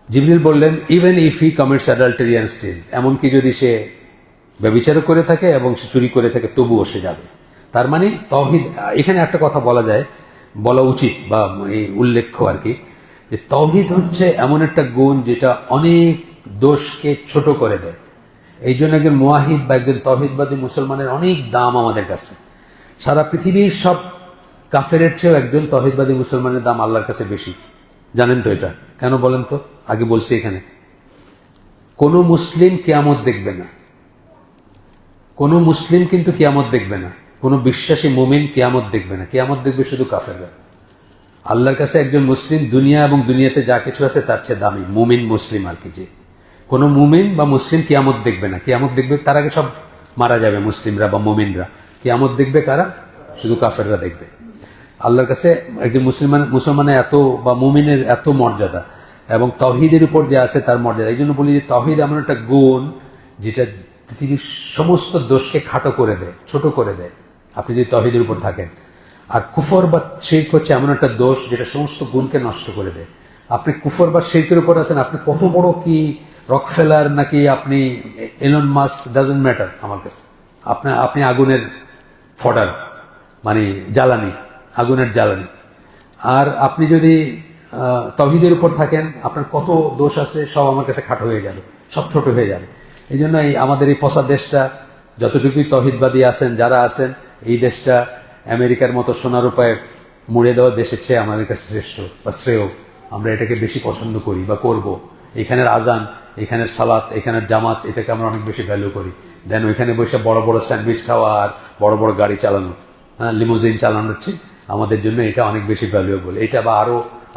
জিবরিল বললেন, even if he commits adultery and stills, এমনকি যদি সে ব্যভিচারও করে থাকে এবং সে চুরি করে থাকে তবুও সে যাবে। তার মানে তাওহীদ, এখানে একটা কথা বলা উচিত বা এই উল্লেখ্য আর কি, যে তাওহীদ হচ্ছে এমন একটা গুণ যেটা অনেক দোষকে ছোট করে দেয়। এই জন্য একজন মুওয়াহিদ বা একজন তাওহীদবাদী মুসলমানের অনেক দাম আমাদের কাছে। সারা পৃথিবীর সব কাফেরের চেয়েও একজন তাওহীদবাদী মুসলমানের দাম আল্লাহর কাছে বেশি। জানেন তো এটা? কেন বলেন তো? আগে বলছি, এখানে কোনো মুসলিম কিয়ামত দেখবে না, কোনো মুসলিম কিন্তু কিয়ামত দেখবে না, কোনো বিশ্বাসী মুমিন কিয়ামত দেখবে না, কিয়ামত দেখবে শুধু কাফেররা। আল্লাহর কাছে একজন মুসলিম দুনিয়া এবং দুনিয়াতে যা কিছু আছে তার চেয়ে দামি, মুমিন মুসলিম আর কি। যে কোনো মুমিন বা মুসলিম কিয়ামত দেখবে না, কিয়ামত দেখবে তার আগে সব মারা যাবে মুসলিমরা বা মুমিনরা। কিয়ামত দেখবে কারা? শুধু কাফেররা দেখবে। আল্লাহর কাছে একজন মুসলমানের এত বা মুমিনের এত মর্যাদা, এবং তাওহীদের উপর যে আছে তার মর্যাদা। এই জন্য বলি যে তাওহীদ এমন একটা গুণ যেটা পৃথিবীর সমস্ত দোষকে খাটো করে দেয়, ছোট করে দেয়, আপনি যদি তাওহীদের উপর থাকেন। আর কুফর বা শিরক হচ্ছে এমন একটা দোষ যেটা সমস্ত গুণকে নষ্ট করে দেয়। আপনি কুফর বা শিরকের উপর আছেন, আপনি কত বড় কি রকফেলার নাকি আপনি এলন মাস্ক, ডাজন্ট ম্যাটার আমার কাছে। আপনি আগুনের ফডার, মানে জ্বালানি, আগুনের জ্বালানি। আর আপনি যদি তাওহীদের উপর থাকেন, আপনার কত দোষ আছে সব আমার কাছে খাটো হয়ে যাবে, সব ছোট হয়ে যাবে। এই জন্য আমাদের এই পচা দেশটা, যতটুকুই তাওহীদবাদী আছেন যারা আছেন, এই দেশটা আমেরিকার মতো সোনার উপায়ে মুড়ে দেওয়া দেশের চেয়ে আমাদের কাছে শ্রেষ্ঠ বা শ্রেয়। আমরা এটাকে বেশি পছন্দ করি বা করব। এখানের আজান, এখানের সালাত, এখানের জামাত, এটাকে আমরা অনেক বেশি ভ্যালু করি। দেন ওইখানে বসে বড় বড় স্যান্ডউইচ খাওয়া আর বড় বড় গাড়ি চালানো, হ্যাঁ, লিমোজিন চালানো হচ্ছে আমাদের জন্য এটা অনেক বেশি ভ্যালুয়েবল। এটা বা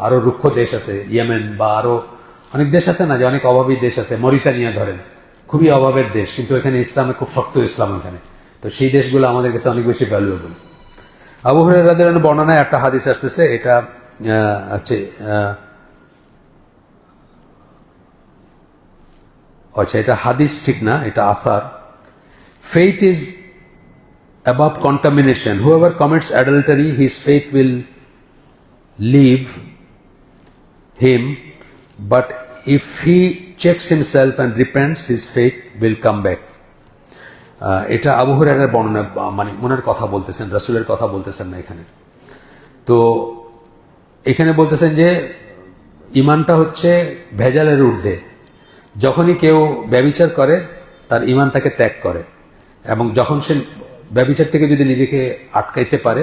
আরো রুক্ষ দেশ আছে, ইয়েমেন বা আরো অনেক দেশ আছে না, যে অনেক অভাবী দেশ আছে। মরিতানিয়া ধরেন, খুবই অভাবের দেশ, কিন্তু এখানে ইসলামে খুব শক্ত ইসলাম এখানে। তো সেই দেশগুলো আমাদের কাছে অনেক বেশি ভ্যালুয়েবল। আবু হুরায়রা রাদিয়াল্লাহু আনহু বর্ণনায় একটা হাদিস আসতেছে, এটা হচ্ছে আচ্ছা, এটা হাদিস ঠিক না, এটা আসার। Faith is above contamination. Whoever commits adultery, his faith will leave him, but if he checks himself and repents, his faith will come back. এটা আবু হুরায়রার বর্ণনা, মানে ওনার কথা বলতেছেন, রাসূলের কথা বলতেছেন না এখানে। তো এখানে বলতেছেন যে ঈমানটা হচ্ছে ভেজালের ঊর্ধ্বে। যখনই কেউ ব্যভিচার করে তার ঈমান তাকে ত্যাগ করে, এবং যখন সে ব্যভিচার থেকে যদি নিজেকে আটকাইতে পারে,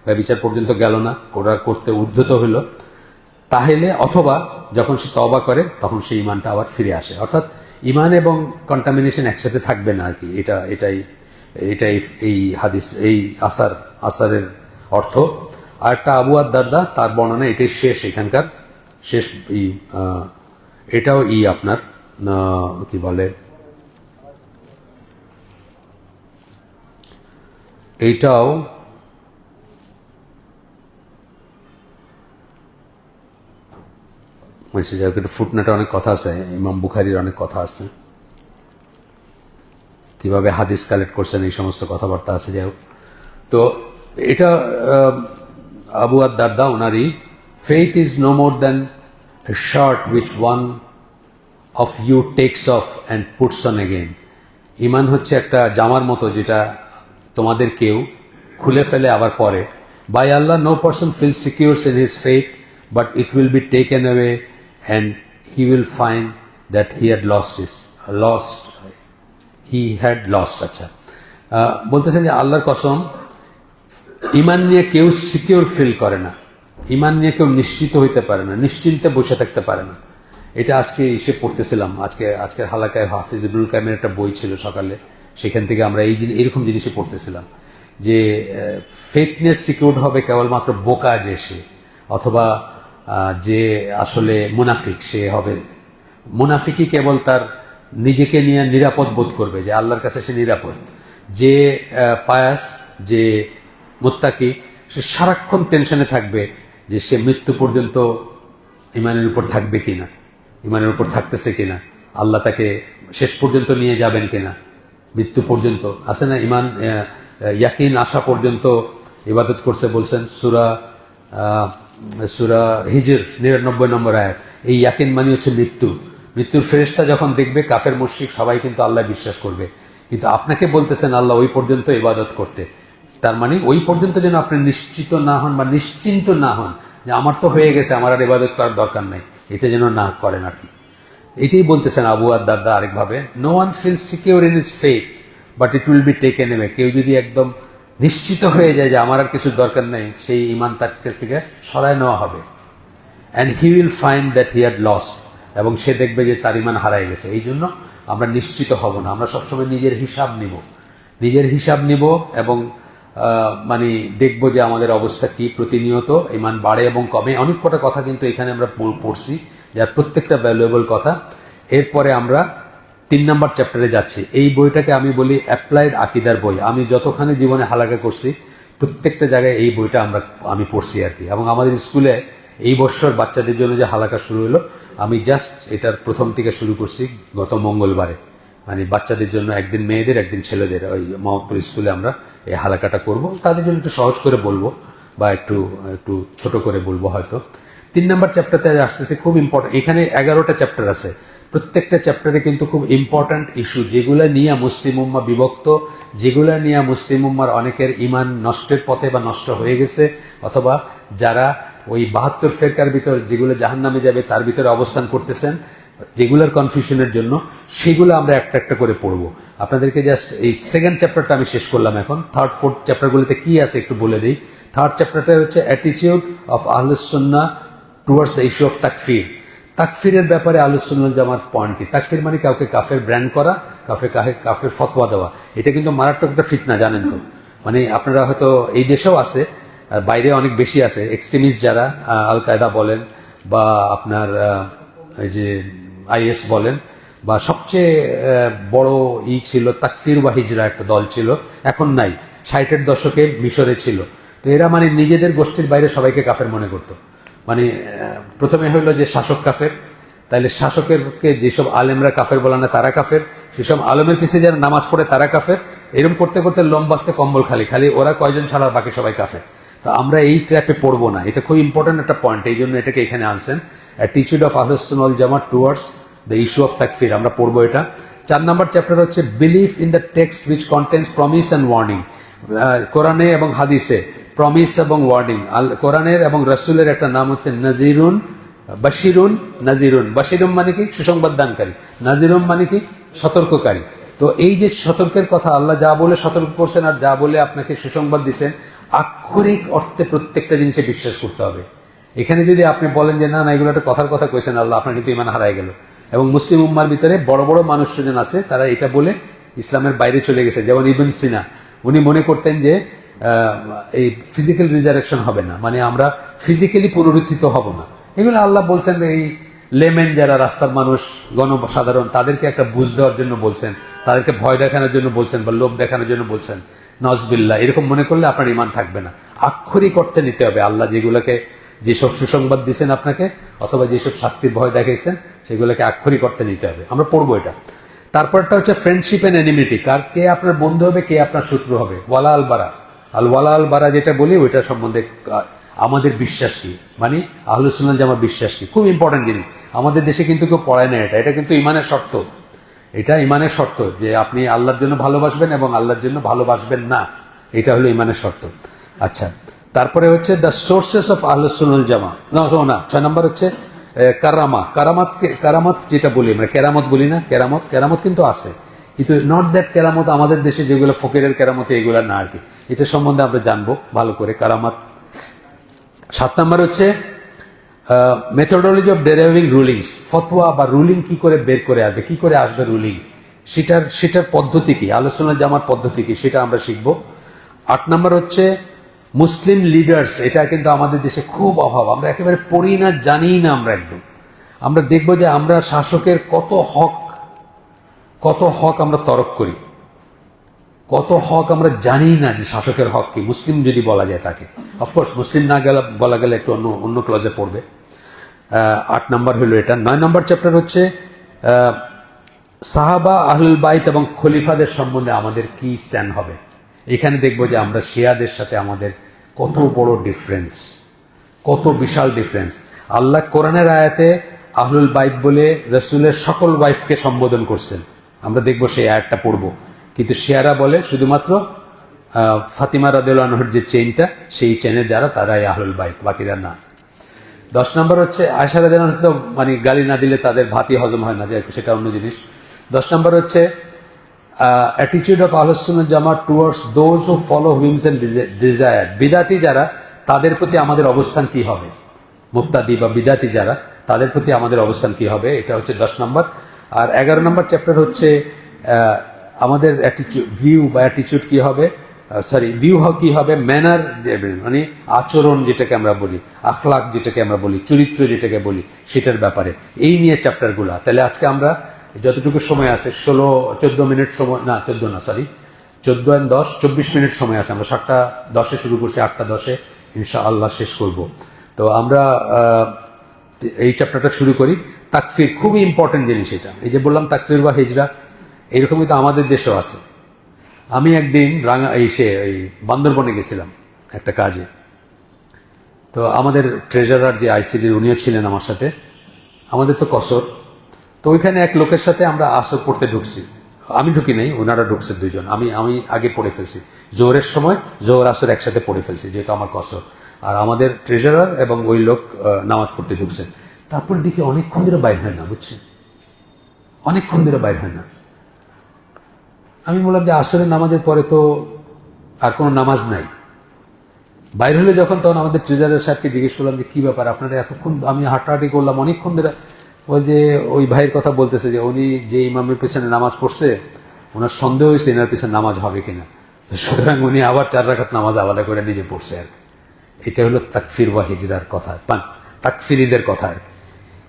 ব্যভিচার পর্যন্ত গেল না, ওরা করতে উদ্ধত হইল, তাহলে অথবা যখন সে তওবা করে তখন সেই ঈমানটা আবার ফিরে আসে। অর্থাৎ ঈমান এবং কন্টামিনেশন একসাথে থাকবে না আর কি। এটাই এই হাদিস, এই আসারের অর্থ। আর একটা আবু দারদা, তার বর্ণনা, এটাই শেষ, এখানকার শেষ। এটাও আপনার কি বলে, এইটাও ফুটনোটে অনেক কথা আছে, ইমাম বুখারীর অনেক কথা আছে, কিভাবে হাদিস কালেক্ট করছেন এই সমস্ত কথাবার্তা আছে। যাই হোক, তো এটা আবু দারদা ওনারই, faith is no more than a shirt which one of you takes off and puts on again. ঈমান হচ্ছে একটা জামার মতো যেটা তোমাদের কেউ খুলে ফেলে আবার পরে। By Allah, no person feel secures in his faith, but it will be taken away and he will find that he had lost. আচ্ছা, বলতেছেন যে আল্লাহর কসম, ইমান নিয়ে কেউ সিকিউর ফিল করে না, ইমান নিয়ে কেউ নিশ্চিত হইতে পারে না, নিশ্চিন্তে বসে থাকতে পারে না। এটা আজকে এসে পড়তেছিলাম, আজকের হালাকায় হাফিজ ইবনুল কাইমের একটা বই ছিল সকালে, সেখান থেকে আমরা এরকম জিনিসই পড়তেছিলাম যে ফেথনেস সিকিউরড হবে কেবলমাত্র বোকা যে সে, অথবা যে আসলে মুনাফিক সে হবে। মুনাফিকই কেবল তার নিজেকে নিয়ে নিরাপদ বোধ করবে যে আল্লাহর কাছে সে নিরাপদ। যে পায়াস, যে মুত্তাকি, সে সারাক্ষণ টেনশনে থাকবে যে সে মৃত্যু পর্যন্ত ইমানের উপর থাকবে কিনা, ইমানের উপর থাকতেছে কিনা, আল্লাহ তাকে শেষ পর্যন্ত নিয়ে যাবেন কিনা, মৃত্যু পর্যন্ত আছে না ইমান, ইয়াকিন আসা পর্যন্ত ইবাদত করছে বলছেন সূরা হিজর 99 নম্বর আয়াত। এই ইয়াকিন মানে হচ্ছে মৃত্যুর ফেরেশতা যখন দেখবে কাফের মুশরিক সবাই কিন্তু আল্লাহ বিশ্বাস করবে, কিন্তু আপনাকে বলতেছেন আল্লাহ ওই পর্যন্ত ইবাদত করতে। তার মানে ওই পর্যন্ত যেন আপনি নিশ্চিত না হন বা নিশ্চিন্ত না হন যে আমার তো হয়ে গেছে, আমার আর ইবাদত করার দরকার নাই, এটা যেন না করেন আর কি। এটাই বলতেছেন আবু আদ-দারদা আরেকভাবে, no one feel secure in his faith but it will be taken away. কেউ যদি একদম নিশ্চিত হয়ে যায় যে আমার আর কিছু দরকার নেই, সেই ইমান তার কাছ থেকে সরায় নেওয়া হবে। And he will find that he had lost, এবং সে দেখবে যে তার ইমান হারায় গেছে। এই জন্য আমরা নিশ্চিত হব না, আমরা সবসময় নিজের হিসাব নিব এবং মানে দেখবো যে আমাদের অবস্থা কি। প্রতিনিয়ত ইমান বাড়ে এবং কমে। অনেক কটা কথা কিন্তু এখানে আমরা পড়ছি, যার প্রত্যেকটা ভ্যালুয়েবল কথা। এরপরে আমরা 3 নম্বর চ্যাপ্টারে যাচ্ছি। এই বইটাকে আমি বলি অ্যাপ্লাইড আকিদার বই। আমি যতখানি জীবনে হালাকা করছি প্রত্যেকটা জায়গায় এই বইটা আমি পড়ছি আর কি। এবং আমাদের স্কুলে এই বছর বাচ্চাদের জন্য যে হালাকা শুরু হলো, আমি জাস্ট এটার প্রথম থেকে শুরু করছি গত মঙ্গলবারে। মানে বাচ্চাদের জন্য একদিন মেয়েদের একদিন ছেলেদের, ওই মোহাম্মদপুর স্কুলে আমরা এই হালাকাটা করব। তাদের জন্য একটু সহজ করে বলবো বা একটু ছোট করে বলবো হয়তো। 3 নম্বর চ্যাপ্টারতে আসতেছে, খুব ইম্পর্টেন্ট। এখানে 11টা চ্যাপ্টার আছে, প্রত্যেকটা চ্যাপ্টারে কিন্তু খুব ইম্পর্ট্যান্ট ইস্যু, যেগুলো নিয়ে মুসলিম উম্মাহ বিভক্ত, যেগুলো নিয়ে মুসলিম উম্মার অনেকের ইমান নষ্টের পথে বা নষ্ট হয়ে গেছে, অথবা যারা ওই 72 ফেরকার ভিতর যেগুলো জাহান্নামে যাবে তার ভিতরে অবস্থান করতেছেন, যেগুলোর কনফিউশনের জন্য, সেগুলো আমরা একটা একটা করে পড়বো। আপনাদেরকে জাস্ট এই 2nd চ্যাপ্টারটা আমি শেষ করলাম। এখন 3rd 4th চ্যাপ্টারগুলোতে কি আছে একটু বলে দিই। 3rd চ্যাপ্টারটা হচ্ছে অ্যাটিটিউড অফ আহলুস সুন্নাহ টুয়ার্ডস দ্য ইস্যু অফ তাকফির। তাকফিরের ব্যাপারে আহলুস সুন্নাহ ওয়াল জামাত পয়েন্ট কি? তাকফির মানে কাউকে কাফের ব্র্যান্ড করা, কাফের ফতোয়া দেওয়া। এটা কিন্তু মারাত্মক একটা ফিতনা, জানেন তো। মানে আপনারা হয়তো এই দেশেও আছে, আর বাইরে অনেক বেশি আছে। এক্সট্রিমিস্ট যারা, আল কায়দা বলেন বা আপনার এই যে IS বলেন, বা সবচেয়ে বড় ছিল তাকফির বা হিজরা একটা দল ছিল, এখন নাই, 60-এর দশকে মিশরে ছিল। তো এরা মানে নিজেদের গোষ্ঠীর বাইরে সবাইকে কাফের মনে করতো। মানে প্রথমে হইলো যে শাসক কাফের, তাইলে শাসকেরকে যেসব আলেমরা কাফের বলে না তারা কাফের, সেসব আলেমের পিছিয়ে যারা নামাজ পড়ে তারা কাফের। এরকম করতে করতে লোম বাঁচতে কম্বল খালি ওরা কয়জন ছাড়া বাকি সবাই কাফের। তো আমরা এই ট্র্যাপে পড়বো না, এটা খুব ইম্পর্টেন্ট একটা পয়েন্ট, এই জন্য এটাকে এখানে আনছেন। অ্যাটিটিউড অফ আহলুস সুন্নাহ ওয়াল জামাত টুয়ার্ডস দ্য ইস্যু অফ তাকফির, আমরা পড়বো এটা। 4 নম্বর চ্যাপ্টার হচ্ছে belief in the text which contains promise and warning. কোরআনে এবং হাদিসে প্রমিস এবং ওয়ার্নিং, কোরআনের এবং রাসূলের একটা নাম হচ্ছে নাজিরুন বাশিরুন। বাশিরুন মানে কি? সুসংবাদ দানকারী। নাজিরুন মানে কি? সতর্ককারী। তো এই যে সতর্কের কথা, আল্লাহ যা বলে সতর্ক করছেন আর যা বলে আপনাকে সুসংবাদ দিচ্ছেন, আক্ষরিক অর্থে প্রত্যেকটা জিনিসে বিশ্বাস করতে হবে। এখানে যদি আপনি বলেন যে না এগুলো একটা কথার কথা কইছেন আল্লাহ, আপনার কিন্তু ইমান হারায় গেল। এবং মুসলিম উম্মার ভিতরে বড় বড় মানুষজন আছে, তারা এটা বলে ইসলামের বাইরে চলে গেছে। যেমন ইবন সিনা, উনি মনে করতেন যে এই ফিজিক্যাল রিজারেকশন হবে না, মানে আমরা ফিজিক্যালি পুনরুত্থিত হব না। এগুলো আল্লাহ বলছেন এই লেমেন যারা রাস্তার মানুষ, গণসাধারণ, তাদেরকে একটা বুঝ দেওয়ার জন্য বলছেন, তাদেরকে ভয় দেখানোর জন্য বলছেন বা লোভ দেখানোর জন্য বলছেন। নজবিল্লাহ, এরকম মনে করলে আপনার ইমান থাকবে না। আক্ষরিক অর্থে নিতে হবে আল্লাহ যেসব সুসংবাদ দিয়েছেন আপনাকে, অথবা যেসব শাস্তির ভয় দেখাইছেন, সেগুলোকে আক্ষরিক অর্থে নিতে হবে। আমরা পড়বো এটা। তারপরটা হচ্ছে ফ্রেন্ডশিপ এন্ড এনিমিটি, কে আপনার বন্ধু হবে, কে আপনার শত্রু হবে। ওয়ালা আল বারা যেটা বলি, ওইটা সম্বন্ধে আমাদের বিশ্বাস কি, মানে আহলুস সুন্নাহ জামার বিশ্বাস কি, খুব ইম্পর্টেন্ট জিনিস। আমাদের দেশে কিন্তু কেউ পড়ায় না এটা কিন্তু ইমানের শর্ত। এটা ইমানের শর্ত যে আপনি আল্লাহর জন্য ভালোবাসবেন এবং আল্লাহর জন্য ভালোবাসবেন না, এটা হলো ইমানের শর্ত। আচ্ছা, তারপরে হচ্ছে দ্য সোর্সেস অফ আহলুস সুন্নাহ ওয়াল জামাত। না, 6 নম্বর হচ্ছে কারামাত যেটা বলি আমরা, কেরামত বলি না, কেরামত কিন্তু আছে, কিন্তু নট দ্যাট কেরামত আমাদের দেশে যেগুলো ফকিরের কেরামত এগুলো না আর কি। এটা সম্বন্ধে আমরা জানবো ভালো করে কারামাত। 7 নম্বর হচ্ছে মেথোডোলজি অফ ডেরাইভিং রুলিংস, ফতোয়া বা রুলিং কি করে বের করে আসবে, কি করে আসবে রুলিং, সেটার পদ্ধতি কি, আলোচনা জামার পদ্ধতি কি, সেটা আমরা শিখবো। 8 নম্বর হচ্ছে মুসলিম লিডার্স, এটা কিন্তু আমাদের দেশে খুব অভাব, আমরা একেবারে পড়ি না, জানি না আমরা একদম। আমরা দেখব যে আমরা শাসকের কত হক আমরা তরক করি, কত হক আমরা জানি না যে শাসকের হক কি, মুসলিম যদি বলা যায় তাকে। অফকোর্স মুসলিম না গেলে বলা গেলে একটু অন্য ক্লজে পড়বে। 8 নম্বর হলো এটা। 9 নম্বর চ্যাপ্টার হচ্ছে সাহাবা, আহলুল বাইত এবং খলিফাদের সম্বন্ধে আমাদের কি স্ট্যান্ড হবে। এখানে দেখবো যে আমরা শিয়াদের সাথে আমাদের কত বড় ডিফারেন্স, কত বিশাল ডিফারেন্স। আল্লাহ কোরআনের আয়াতে আহলুল বাইত বলে রসুলের সকল ওয়াইফকে সম্বোধন করছেন, আমরা দেখবো সেই আয়াতটা পড়বো, কিন্তু শিয়ারা বলে শুধুমাত্র ফাতিমা রাদিয়াল্লাহু আনহার যে চেইনটা, সেই চেনের যারা তারাই আহলুল বাইত, বাকিরা না। 10 নম্বর হচ্ছে আয়েশা রাদিয়াল্লাহু আনহা, তো মানে গালি না দিলে তাদের ভাতই হজম হয় না, সেটা অন্য জিনিস। 10 নম্বর হচ্ছে অ্যাটিটিউড অফ আহলুস সুন্নাহ জামাত towards those who follow whims and desire, বিদাতি যারা, তাদের প্রতি আমাদের অবস্থান কি হবে, মুবতাদি বা বিদাতি যারা, তাদের প্রতি আমাদের অবস্থান কি হবে, এটা হচ্ছে 10 নম্বর। আর 11 নম্বর চ্যাপ্টার হচ্ছে আমাদের ভিউ বা অ্যাটিটিউড কি হবে, ভিউ কি হবে, ম্যানার মানে আচরণ যেটাকে আমরা বলি, আখলাক যেটাকে আমরা বলি, চরিত্র যেটাকে বলি, সেটার ব্যাপারে এই নিয়ে চ্যাপ্টারগুলা। তাহলে আজকে আমরা যতটুকু সময় আছে 14 মিনিট সময়, না 14 না, 14 and 10, 24 মিনিট সময় আছে। আমরা 7:10 শুরু করছি, 8:10 ইনশাআল্লাহ শেষ করব। তো আমরা এই চ্যাপ্টারটা শুরু করি। তাকফির খুবই ইম্পর্টেন্ট জিনিস এটা, এই যে বললাম তাকফির বা হিজরা, এরকমই তো আমাদের দেশেও আছে। আমি একদিন এই বান্দরবনে গেছিলাম একটা কাজে, তো আমাদের ট্রেজারার যে আইসিডির উনিও ছিলেন আমার সাথে, আমাদের তো কসর, তো ওইখানে এক লোকের সাথে আমরা আসর পড়তে ঢুকছি, আমি ঢুকি নাই, ওনারা ঢুকছে দুইজন, আমি আগে পড়ে ফেলছি, জোহরের সময় জোহর আসর একসাথে পড়ে ফেলছি যেহেতু আমার কসর, আর আমাদের ট্রেজারার এবং ওই লোক নামাজ পড়তে ঢুকছেন। তারপর দেখি অনেকক্ষণ ধরে বাইর হয় না, বুঝছেন, অনেকক্ষণ ধরে বাইর হয় না। আমি বললাম যে আসরের নামাজের পরে তো আর কোনো নামাজ নাই, বাইরে হলে যখন, তখন আমাদের ট্রেজারার সাহেবকে জিজ্ঞেস করলাম যে কি ব্যাপার আপনারা এতক্ষণ, আমি হাঁটাহাঁটি করলাম অনেকক্ষণ ধরে, ওই যে ওই ভাইয়ের কথা বলতেছে যে উনি যে ইমামের পেছনে নামাজ পড়ছে, ওনার সন্দেহ হয়েছে এনার পেছনে নামাজ হবে কিনা, সুতরাং উনি আবার 4 রাকাত নামাজ আলাদা করে নিজে পড়ছে আর কি। এটা হলো তাকফির বা হিজরার কথা, তাকফিরিদের কথা আর কি।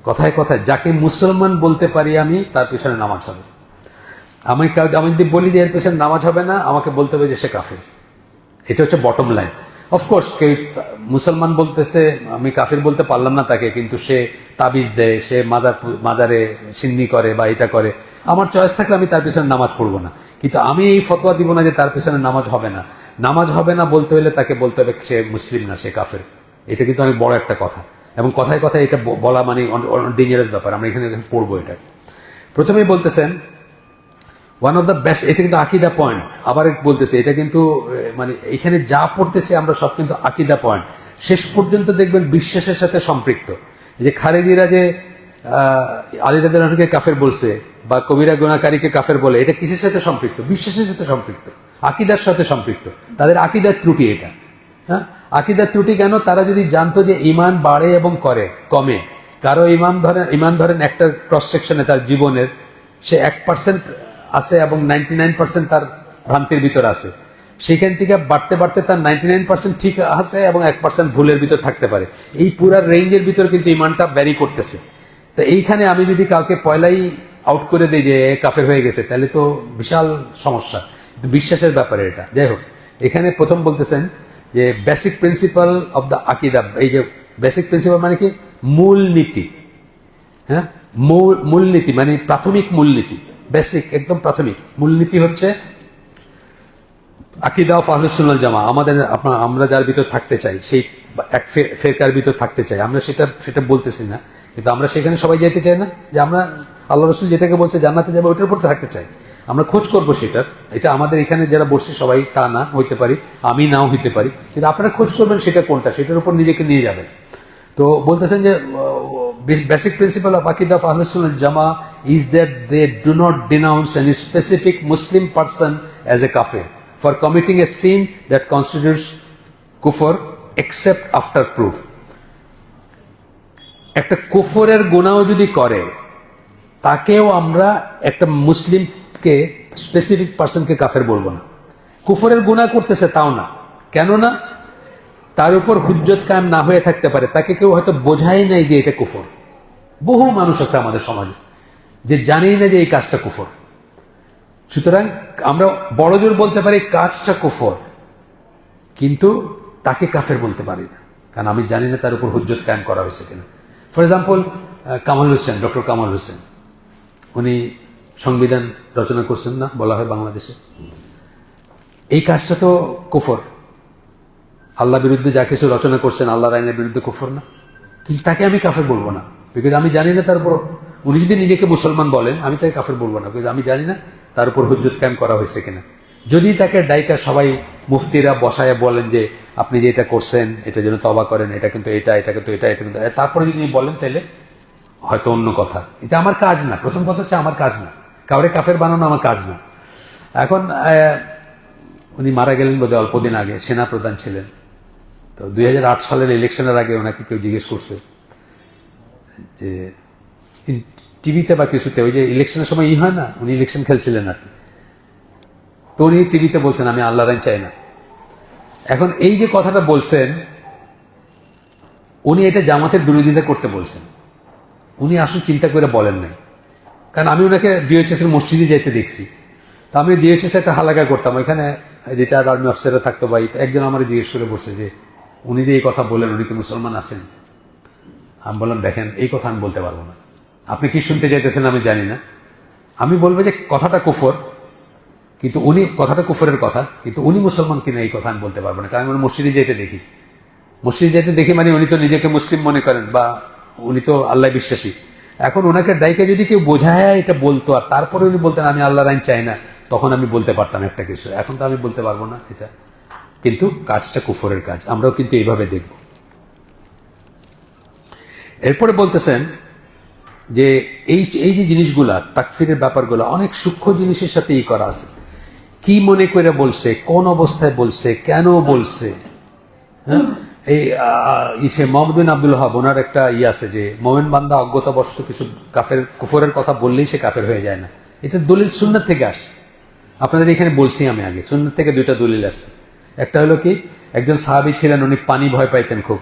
কথায় কথায় যাকে মুসলমান বলতে পারি আমি, তার পেছনে নামাজ হবে। আমি যদি বলি যে এর পেছনে নামাজ হবে না, আমাকে বলতে হবে যে সে কাফির। এটা হচ্ছে বটম লাইন। অফকোর্স কেউ মুসলমান বলতেছে, আমি কাফির বলতে পারলাম না তাকে, কিন্তু সে তাবিজ দেয়, সে মাজারে সিন্নি করে বা এটা করে, আমার চয়েস থাকলে আমি তার পেছনে নামাজ পড়বো না, কিন্তু আমি এই ফতোয়া দিব না যে তার পেছনে নামাজ হবে না। নামাজ হবে না বলতে হলে তাকে বলতে হবে সে মুসলিম না, সে কাফের। এটা কিন্তু অনেক বড় একটা কথা, এবং কথায় কথায় এটা বলা মানে ডেঞ্জারাস ব্যাপার। আমরা এখানে পড়বো এটা। প্রথমেই বলতেছেন ওয়ান অফ দ্য বেস্ট, এটা কিন্তু আকিদা পয়েন্ট, আবার বলতেছে এটা কিন্তু মানে এখানে যা পড়তেছে আমরা সব কিন্তু আকিদা পয়েন্ট, শেষ পর্যন্ত দেখবেন বিশ্বাসের সাথে সম্পৃক্ত। যে খারেজিরা যে আলী রাদিয়াল্লাহু আনহুকে কাফের বলছে বা কবিরা গুনাহকারীকে কাফের বলে, এটা কিসের সাথে সম্পৃক্ত? বিশ্বাসের সাথে সম্পৃক্ত, আকিদার সাথে সম্পৃক্ত। তাদের আকিদার ত্রুটি এটা। হ্যাঁ, আকিদার ত্রুটি কেন? তারা যদি জানতো যে ইমান বাড়ে এবং কমে, কারো ইমান ধরেন একটা ক্রস সেকশনে তার জীবনের সে 1% আছে এবং 99% তার ভ্রান্তির ভিতর আছে, সেইখান থেকে বাড়তে বাড়তে তার 99% ঠিক আছে এবং 1% ভুলের ভিতর থাকতে পারে। এই পুরা রেঞ্জের ভিতর কিন্তু ইমানটা ভ্যারি করতেছে। তো এইখানে আমি যদি কাউকে পয়লাই আউট করে দিই যে কাফের হয়ে গেছে, তাহলে তো বিশাল সমস্যা। বিশ্বাসের ব্যাপারে এটা। যাই হোক, এখানে প্রথম বলতেছেন যে বেসিক প্রিন্সিপাল অফ দ্য আকিদা। এই যে বেসিক প্রিন্সিপাল মানে কি? মূলনীতি। হ্যাঁ, মূলনীতি মানে প্রাথমিক মূলনীতি, বেসিক একদম প্রাথমিক মূলনীতি হচ্ছে আকিদা অফ আহলুস সুন্নাহ জামা। আমরা যার ভিতর থাকতে চাই, সেই এক ফেরকার ভিতর থাকতে চাই আমরা, সেটা বলতেছি না, কিন্তু আমরা সেখানে সবাই যেতে চাই না, যে আমরা আল্লাহ রসুল যেটাকে বলছে জান্নাতে যাবে ওইটার উপর থাকতে চাই, আমরা খোঁজ করবো সেটার। এটা আমাদের এখানে যারা বসছে সবাই তা না হইতে পারি, আমি নাও হইতে পারি, কিন্তু আপনারা খোঁজ করবেন সেটা কোনটা, সেটার উপর নিজেকে নিয়ে যাবেন। তো বলতেছেন যে বেসিক প্রিন্সিপাল অফ আকিদা অফ আহলুস সুন্নাহ জামা is that they do not denounce any specific Muslim person as a কাফির for committing a sin that constitutes কুফর এক্সেপ্ট আফটার প্রুফ। একটা কুফরের গুনাহ যদি করে তাকেও আমরা একটা মুসলিমকে স্পেসিফিক পার্সনকে কাফের বলবো না। কুফরের গুনাহ করতেছে তাও না, কেননা তার উপর হুজ্জত কায়েম না হয়ে থাকতে পারে, তাকে কেউ হয়তো বোঝাই নাই যে এটা কুফর। বহু মানুষ আছে আমাদের সমাজে যে জানেই না যে এই কাজটা কুফর। সুতরাং আমরা বড় জোর বলতে পারি কাজটা কুফর, কিন্তু তাকে কাফের বলতে পারি না, কারণ আমি জানি না তার উপর হুজ্জত কায়েম করা হয়েছে কিনা। For example Kamal Hossain, doctor Kamal Hossain, উনি সংবিধান রচনা করছেন না, বলা হয় বাংলাদেশে। এই কাজটা তো কুফর। আল্লাহ বিরুদ্ধে যা কিছু রচনা করছেন আল্লাহর আইনের বিরুদ্ধে কুফর না, কিন্তু তাকে আমি কাফের বলবো না, বিকজ আমি জানি না তার উপর, উনি যদি নিজেকে মুসলমান বলেন আমি তাকে কাফের বলবো না, বিকজ আমি জানি না তার উপর হুজ্জত কায়েম করা হয়েছে কিনা। যদি তাকে ডাইকা সবাই মুফতিরা বসায় বলেন যে আপনি যে এটা করছেন এটার জন্য তওবা করেন, এটা কিন্তু এটা কিন্তু এটা কিন্তু, তারপরে যদি বলেন তাহলে হয়তো অন্য কথা। এটা আমার কাজ না, প্রথম কথা হচ্ছে আমার কাজ না, কাউরে কাফের বানানো আমার কাজ না। এখন উনি মারা গেলেন বোধহয় অল্প দিন আগে, সেনা প্রধান ছিলেন। তো 2008 সালের ইলেকশনের আগে ওনাকে কেউ জিজ্ঞেস করছে যে টিভিতে বা কিছুতে, ওই যে ইলেকশনের সময় হয় না, উনি ইলেকশন খেলছিলেন আর কি, তো উনি টিভিতে বলছেন আমি আল্লাহর আইন চাই না। এখন এই যে কথাটা বলছেন, উনি এটা জামাতের বিরোধিতা করতে বলছেন, উনি আসলে চিন্তা করে বলেন নাই। কারণ আমি ওনাকে ডিওএইচএস এর মসজিদে যাইতে দেখছি, তো আমি ডিওএইচএস একটা হালাকা করতাম, ওইখানে রিটায়ার্ড আর্মি অফিসাররা থাকতো, বা একজন আমার জিজ্ঞেস করে বলছে যে উনি যে এই কথা বলেন উনি কি মুসলমান আছেন? আমি বললাম দেখেন এই কথা আমি বলতে পারবো না, আপনি কি শুনতে চাইতেছেন আমি জানি না। আমি বলবো যে কথাটা কুফর, কিন্তু উনি কথাটা কুফরের কথা, কিন্তু উনি মুসলমান কিনা এই কথা আমি বলতে পারবো না, কারণ আমি মসজিদে যেতে দেখি। মসজিদে যেতে দেখি মানে উনি তো নিজেকে মুসলিম মনে করেন, বা উনি তো আল্লাহ বিশ্বাসী। এখন ওনাকে ডাইকে যদি কেউ বোঝায় এটা বলতো, আর তারপরে উনি বলতেন আমি আল্লাহর আইন চাই না, তখন আমি বলতে পারতাম একটা কিছু। এখন তো আমি বলতে পারবো না এটা, কিন্তু কাজটা কুফরের কাজ, আমরাও কিন্তু এইভাবে দেখব। এরপরে বলতেছেন যে এই যে জিনিসগুলা তাকফিরের ব্যাপারগুলো অনেক সূক্ষ্ম জিনিসের সাথে করা আছে। কি মনে করে বলছে, কোন অবস্থায় বলছে, কেন বলছে। হ্যাঁ, এই সে মোহাম্মদ বিন আব্দুল ওয়াহাব, ওনার একটা আছে যে মোমেন বান্দা অজ্ঞতাবশত কিছু কুফরের কথা বললেই সে কাফের হয়ে যায় না। এটা দলিল সুন্নাত থেকে আসছে, আপনাদের এখানে বলছি আমি আগে। সুন্নাত থেকে দুইটা দলিল আসছে। একটা হলো কি, একজন সাহাবী ছিলেন, উনি পানি ভয় পাইতেন খুব,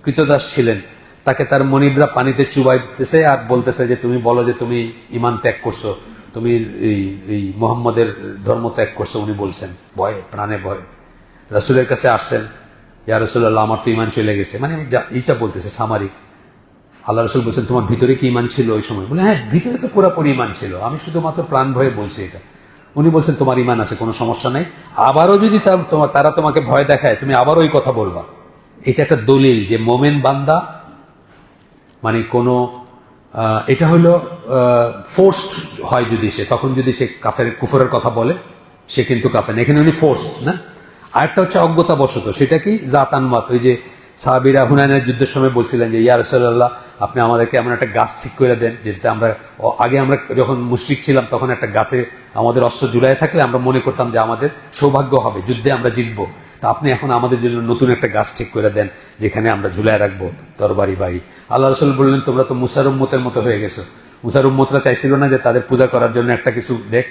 কৃতদাস ছিলেন। তাকে তার মনিবরা পানিতে চুবাইতেছে আর বলতেছে যে তুমি বলো যে তুমি ঈমান ত্যাগ করছো, তুমি এই মুহাম্মদের ধর্ম ত্যাগ করছো। উনি বলছেন ভয়ে, প্রাণে ভয়, রাসূলের কাছে আসছেন, ইয়া রাসূলুল্লাহ আমার তো ঈমান চলে গেছে, মানে এইটা বলতেছে সামারি। আল্লাহ রাসূল বলছেন তোমার ভিতরে কি ঈমান ছিল ওই সময়? বলে হ্যাঁ, ভিতরে তো পুরোপুরি ঈমান ছিল, আমি শুধুমাত্র প্রাণ ভয়ে বলছি এটা। উনি বলছেন তোমার ঈমান আছে, কোনো সমস্যা নাই, আবারও যদি তারা তোমাকে ভয় দেখায় তুমি আবারও ওই কথা বলবা। এটা একটা দলিল যে মোমেন বান্দা মানে কোনো এটা হলো ফোর্সড হয় যদি সে, তখন যদি সে কুফরের কথা বলে সে কিন্তু কাফের না। এখানে উনি ফোর্সড না। আরেকটা হচ্ছে অজ্ঞতাবশত, সেটা কি জাতানমাত। ওই যে সাহাবীরা হুনাইনের যুদ্ধের সময় বলছিলেন যে ইয়া রাসূলুল্লাহ আপনি আমাদেরকে এমন একটা গাছ ঠিক করে দেন যেটাতে আমরা, আগে আমরা যখন মুশরিক ছিলাম তখন একটা গাছে আমাদের অস্ত্র ঝুলাই থাকলে আমরা মনে করতাম যে আমাদের সৌভাগ্য হবে, যুদ্ধে আমরা জিতবো। তা আপনি এখন আমাদের জন্য নতুন একটা গাছ ঠিক করে দেন যেখানে আমরা ঝুলাই রাখবো তরবারি বাহি। আল্লাহ রাসূল বললেন তোমরা তো মুসার উম্মতের মতো হয়ে গেছো। মুসার উম্মতরা চাইছিল না যে তাদের পূজা করার জন্য একটা কিছু দেখ,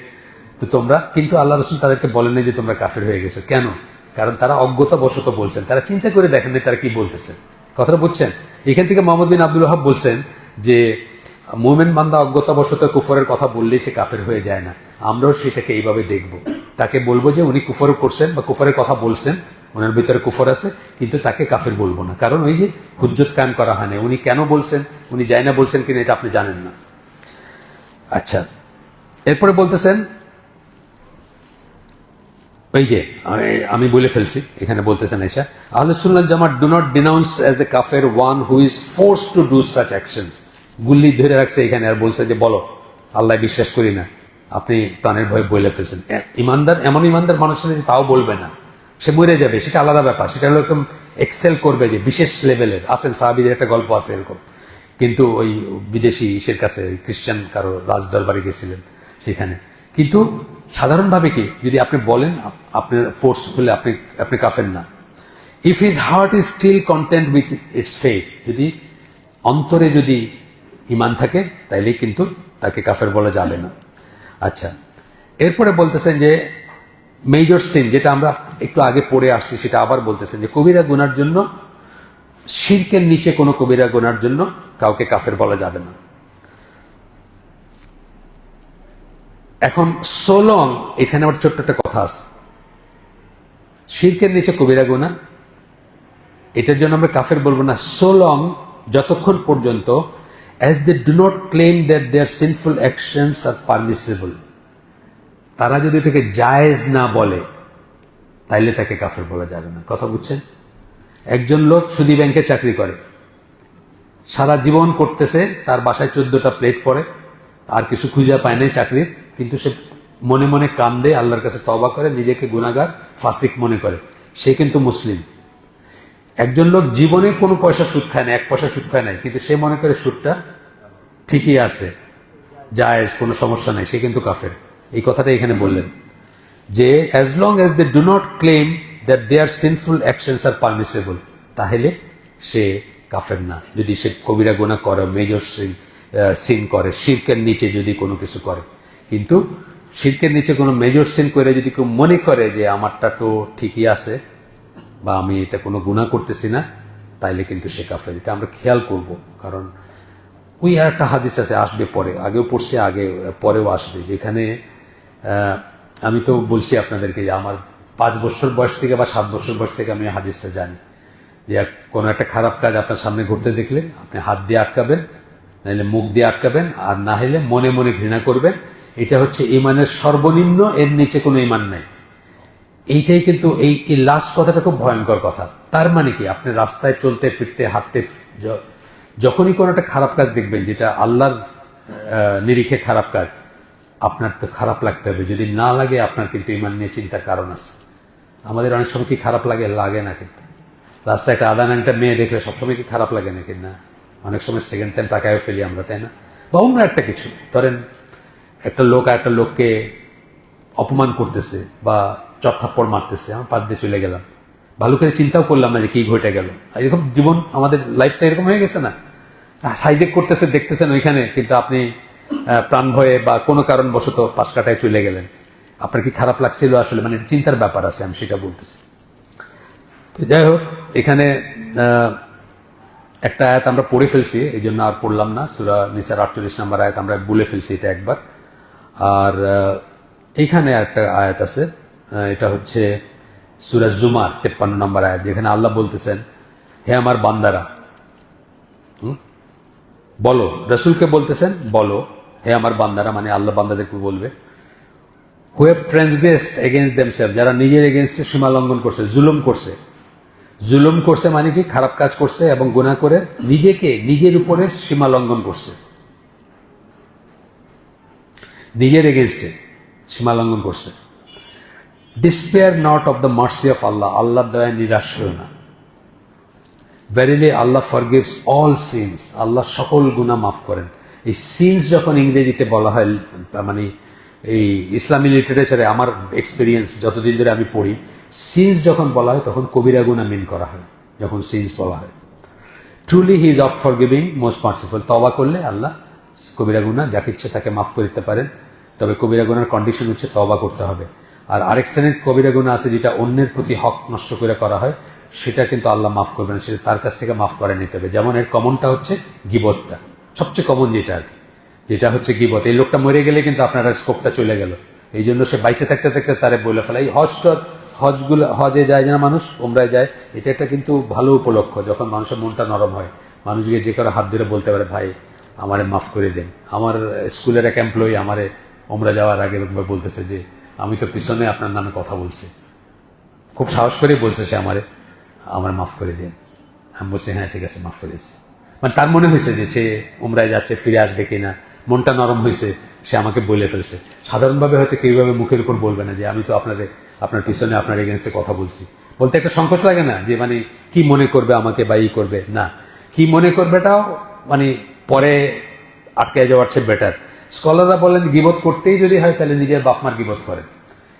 তো তোমরা, কিন্তু আল্লাহ রাসূল তাদেরকে বলেন যে তোমরা কাফের হয়ে গেছো। কেন? কারণ তারা অজ্ঞতাবশত বলছেন, তারা চিন্তা করে দেখেন না তারা কি বলতেছে। কথাটা বুঝছেন? এখান থেকে মোহাম্মদ বিন আব্দুল ওয়াহাব বলছেন যে মুমিন বান্দা অজ্ঞতাবশত কুফরের কথা বললেই সে কাফের হয়ে যায় না। আমরাও সেটাকে এইভাবে দেখব, তাকে বলবো যে উনি কুফর করছেন বা কুফরের কথা বলছেন, ওনার ভিতরে কুফর আছে, কিন্তু তাকে কাফের বলবো না, কারণ ওই যে হুজ্জত কায়েম করা হয় না। উনি কেন বলছেন, উনি যায় না বলছেন কিনা এটা আপনি জানেন না। আচ্ছা, এরপরে বলতেছেন ওই যে আমি বলে ফেলছি, এখানে বলতেছেন আয়েশা আহলুস সুন্নাহ জামাত do not denounce as a কাফের one who is forced to do such actions. গুল্লি ধরে রাখছে এখানে আর বলছে যে বলো আল্লাহ বিশ্বাস করি না, আপনি প্রাণের ভয়ে বলে ফেলছেন। ইমানদার, এমন ইমানদার মানুষের তাও বলবে না, সে মরে যাবে, সেটা আলাদা ব্যাপার, সেটা হলো এরকম এক্সেল করবে, যে বিশেষ লেভেলের আছেন সাহাবীদের একটা গল্প আছে এরকম। কিন্তু ওই বিদেশি ইসের কাছে, ওই খ্রিস্টান কারো রাজ দরবারে গেছিলেন সেখানে। কিন্তু সাধারণভাবে কি যদি আপনি বলেন আপনার ফোর্স হলে আপনি কাফের না। If his heart is still content with its faith, যদি অন্তরে যদি ইমান থাকে তাইলে কিন্তু তাকে কাফের বলা যাবে না। আচ্ছা, এরপরে বলতেছেন যে মেজর সিন, যেটা আমরা একটু আগে পড়ে আসছি সেটা আবার বলতেছেন যে কবিরা গুনার জন্য, শিরকের নিচে কোনো কবিরা গুনার জন্য কাউকে কাফের বলা যাবে না। এখন সোলং, এখানে আমার ছোট্ট একটা কথা আছে, শিরকের নিচে কবিরা গুনাহ, এটার জন্য আমরা কাফের বলবো না সোলং, যতক্ষণ পর্যন্ত as they do not claim that their sinful actions are permissible, তারা যদি এটাকে জায়েজ না বলে তাইলে তাকে কাফের বলা যাবে না। কথা বুঝছেন? একজন লোক সুদী ব্যাংকে চাকরি করে, সারা জীবন করতেছে, তার বাসায় 14টা প্লেট পড়ে, আর কিছু খুঁজে পায় নাই চাকরির, কিন্তু সে মনে মনে কান্দে, আল্লাহর কাছে তওবা করে, নিজেকে গুনাহগার ফাসিক মনে করে, সে কিন্তু মুসলিম। একজন লোক জীবনে কোনো পয়সা সুদ খায় না, 1 পয়সা সুদ খায় নাই, কিন্তু সে মনে করে সুদটা ঠিকই আছে, জায়েজ, কোনো সমস্যা নাই, সে কিন্তু কাফের। এই কথাটা এখানে বললেন যে as long as they do not claim that their sinful actions are permissible, তাহলে সে কাফের না। যদি সে কবিরা গুনাহ করে, মেজর সিন করে, শিরকের নিচে যদি কোনো কিছু করে, কিন্তু শিরকের নিচে কোনো মেজর সিন করে যদি কেউ মনে করে যে আমারটা তো ঠিকই আছে বা আমি এটা কোনো গুনাহ করতেছি না, তাইলে কিন্তু সে কাফের। এটা আমরা খেয়াল করব, কারণ ওই আর একটা হাদিস আছে, আসবে পরে, আগেও পড়ছে, পরেও আসবে, যেখানে আমি তো বলছি আপনাদেরকে যে আমার 5 বছর বয়স থেকে বা 7 বছর বয়স থেকে আমি হাদিসটা জানি যে কোনো একটা খারাপ কাজ আপনার সামনে ঘটতে দেখলে আপনি হাত দিয়ে আটকাবেন, নাহলে মুখ দিয়ে আটকাবেন, আর না হলে মনে মনে ঘৃণা করবেন। এটা হচ্ছে ইমানের সর্বনিম্ন, এর নিচে কোনো ইমান নাই। এইটাই কিন্তু এই লাস্ট কথাটা খুব ভয়ঙ্কর কথা। তার মানে কি, আপনি রাস্তায় চলতে ফিরতে হাঁটতে যখনই কোনো একটা খারাপ কাজ দেখবেন যেটা আল্লাহর নিরিখে খারাপ কাজ, আপনার তো খারাপ লাগতে হবে। যদি না লাগে আপনার কিন্তু ইমান নিয়ে চিন্তার কারণ আছে। আমাদের অনেক সময় কি খারাপ লাগে না, কিন্তু রাস্তায় একটা আদা ন্যাংটা মেয়ে দেখলে সবসময় কি খারাপ লাগে নাকি? না, অনেক সময় সেকেন্ড টাইম তাকায়ও ফেলি আমরা, তাই না? বা অন্য একটা কিছু, ধরেন একটা লোক আর একটা লোককে অপমান করতেছে বা চটথাপ্পড় মারতেছে, আমার পাশ দিয়ে চলে গেলাম, ভালো করে চিন্তাও করলাম না যে কি ঘটে গেল। এরকম জীবন, আমাদের লাইফটা এরকম হয়ে গেছে না? হাইজেক করতেছে, দেখতেছেন ওইখানে, কিন্তু আপনি প্রাণ ভয়ে বা কোনো কারণবশত পাশ কাটায় চলে গেলেন, আপনার কি খারাপ লাগছিল আসলে? মানে চিন্তার ব্যাপার আছে, আমি সেটা বলতেছি। তো যাই হোক, এখানে একটা আয়াত আমরা পড়ে ফেলছি, এই জন্য আর পড়লাম না। সূরা নিসার 48 নম্বর আয়াত আমরা বলে ফেলছি এটা একবার। আর এইখানে একটা আয়াত আছে, এটা হচ্ছে সূরা জুমার 53 নম্বর আয়াত, যেখানে আল্লাহ বলতেছেন, হে আমার বান্দারা, বলো, রাসূলকে বলতেছেন, বলো হে আমার বান্দারা, মানে আল্লাহ বান্দাদেরকে বলবে, হু হ্যাভ ট্রান্সগ্রেসড এগেইনস্ট দেমসেলফ, যারা নিজের এগেইনস্টে সীমা লঙ্ঘন করছে, জুলুম করছে। জুলুম করছে মানে কি? খারাপ কাজ করছে এবং গুনাহ করে নিজের উপরে সীমা লঙ্ঘন করছে, নিজের এগেইনস্টে সীমা লঙ্ঘন করছে। Despair not of the mercy of Allah, আল্লাহর দয়ায় নিরাশ হও না। Verily Allah forgives all sins, আল্লাহ সকল গুনাহ মাফ করেন। এই সিনস যখন ইংরেজিতে বলা হয়, মানে এই ইসলামী লিটারেচারে আমার এক্সপিরিয়েন্স যতদিন ধরে আমি পড়ি, সিনস যখন বলা হয় তখন কবিরা গুনাহ মিন করা হয়। যখন সিনস বলা হয়, truly he is of forgiving most merciful, তওবা করলে আল্লাহ কবিরা গুনাহ যাকে ইচ্ছে তাকে মাফ করে দিতে পারেন। তবে কবিরা গুনার কন্ডিশন হচ্ছে তওবা করতে হবে। আর আরেক শ্রেণীর কবিরা গুনাহ আছে যেটা অন্যের প্রতি হক নষ্ট করে করা হয়, সেটা কিন্তু আল্লাহ মাফ করবেন, সেটা তার কাছ থেকে মাফ করে নিতে হবে। যেমন এর কমনটা হচ্ছে গীবতটা, সবচেয়ে কমন যেটা আর কি, যেটা হচ্ছে গীবত। এই লোকটা মরে গেলে কিন্তু আপনার স্কোপটা চলে গেল, এই জন্য সে বাইচে থাকতে থাকতে তারে বলে ফেলা। এই হজে যায় না মানুষ, ওমরায় যায়, এটা একটা কিন্তু ভালো উপলক্ষ, যখন মানুষের মনটা নরম হয়, মানুষকে যে কারো হাত ধরে বলতে পারে, ভাই আমারে মাফ করে দেন। আমার স্কুলের এক এমপ্লয়ি আমারে ওমরা যাওয়ার আগে বলতেছে যে আমি তো পিছনে আপনার নামে কথা বলছি, খুব সাহস করেই বলছে সে আমার মাফ করে দেন। আমি বলছি হ্যাঁ ঠিক আছে, মাফ করে দিচ্ছি। মানে তার মনে হয়েছে যে সে উমরায় যাচ্ছে, ফিরে আসবে কিনা, মনটা নরম হয়েছে, সে আমাকে বলে ফেলছে। সাধারণভাবে হয়তো কেউভাবে মুখের উপর বলবে না যে আমি তো আপনাদের আপনার পিছনে আপনার এগেনস্টে কথা বলছি, বলতে একটা সংকোচ লাগে না যে মানে কি মনে করবে আমাকে বা ই করবে না, কি মনে করবেটাও মানে পরে আটকে যাওয়ার চেয়ে বেটার। স্কলাররা বলেন গিবত করতেই যদি হয় তাহলে নিজের বাপ মার গিবত করেন,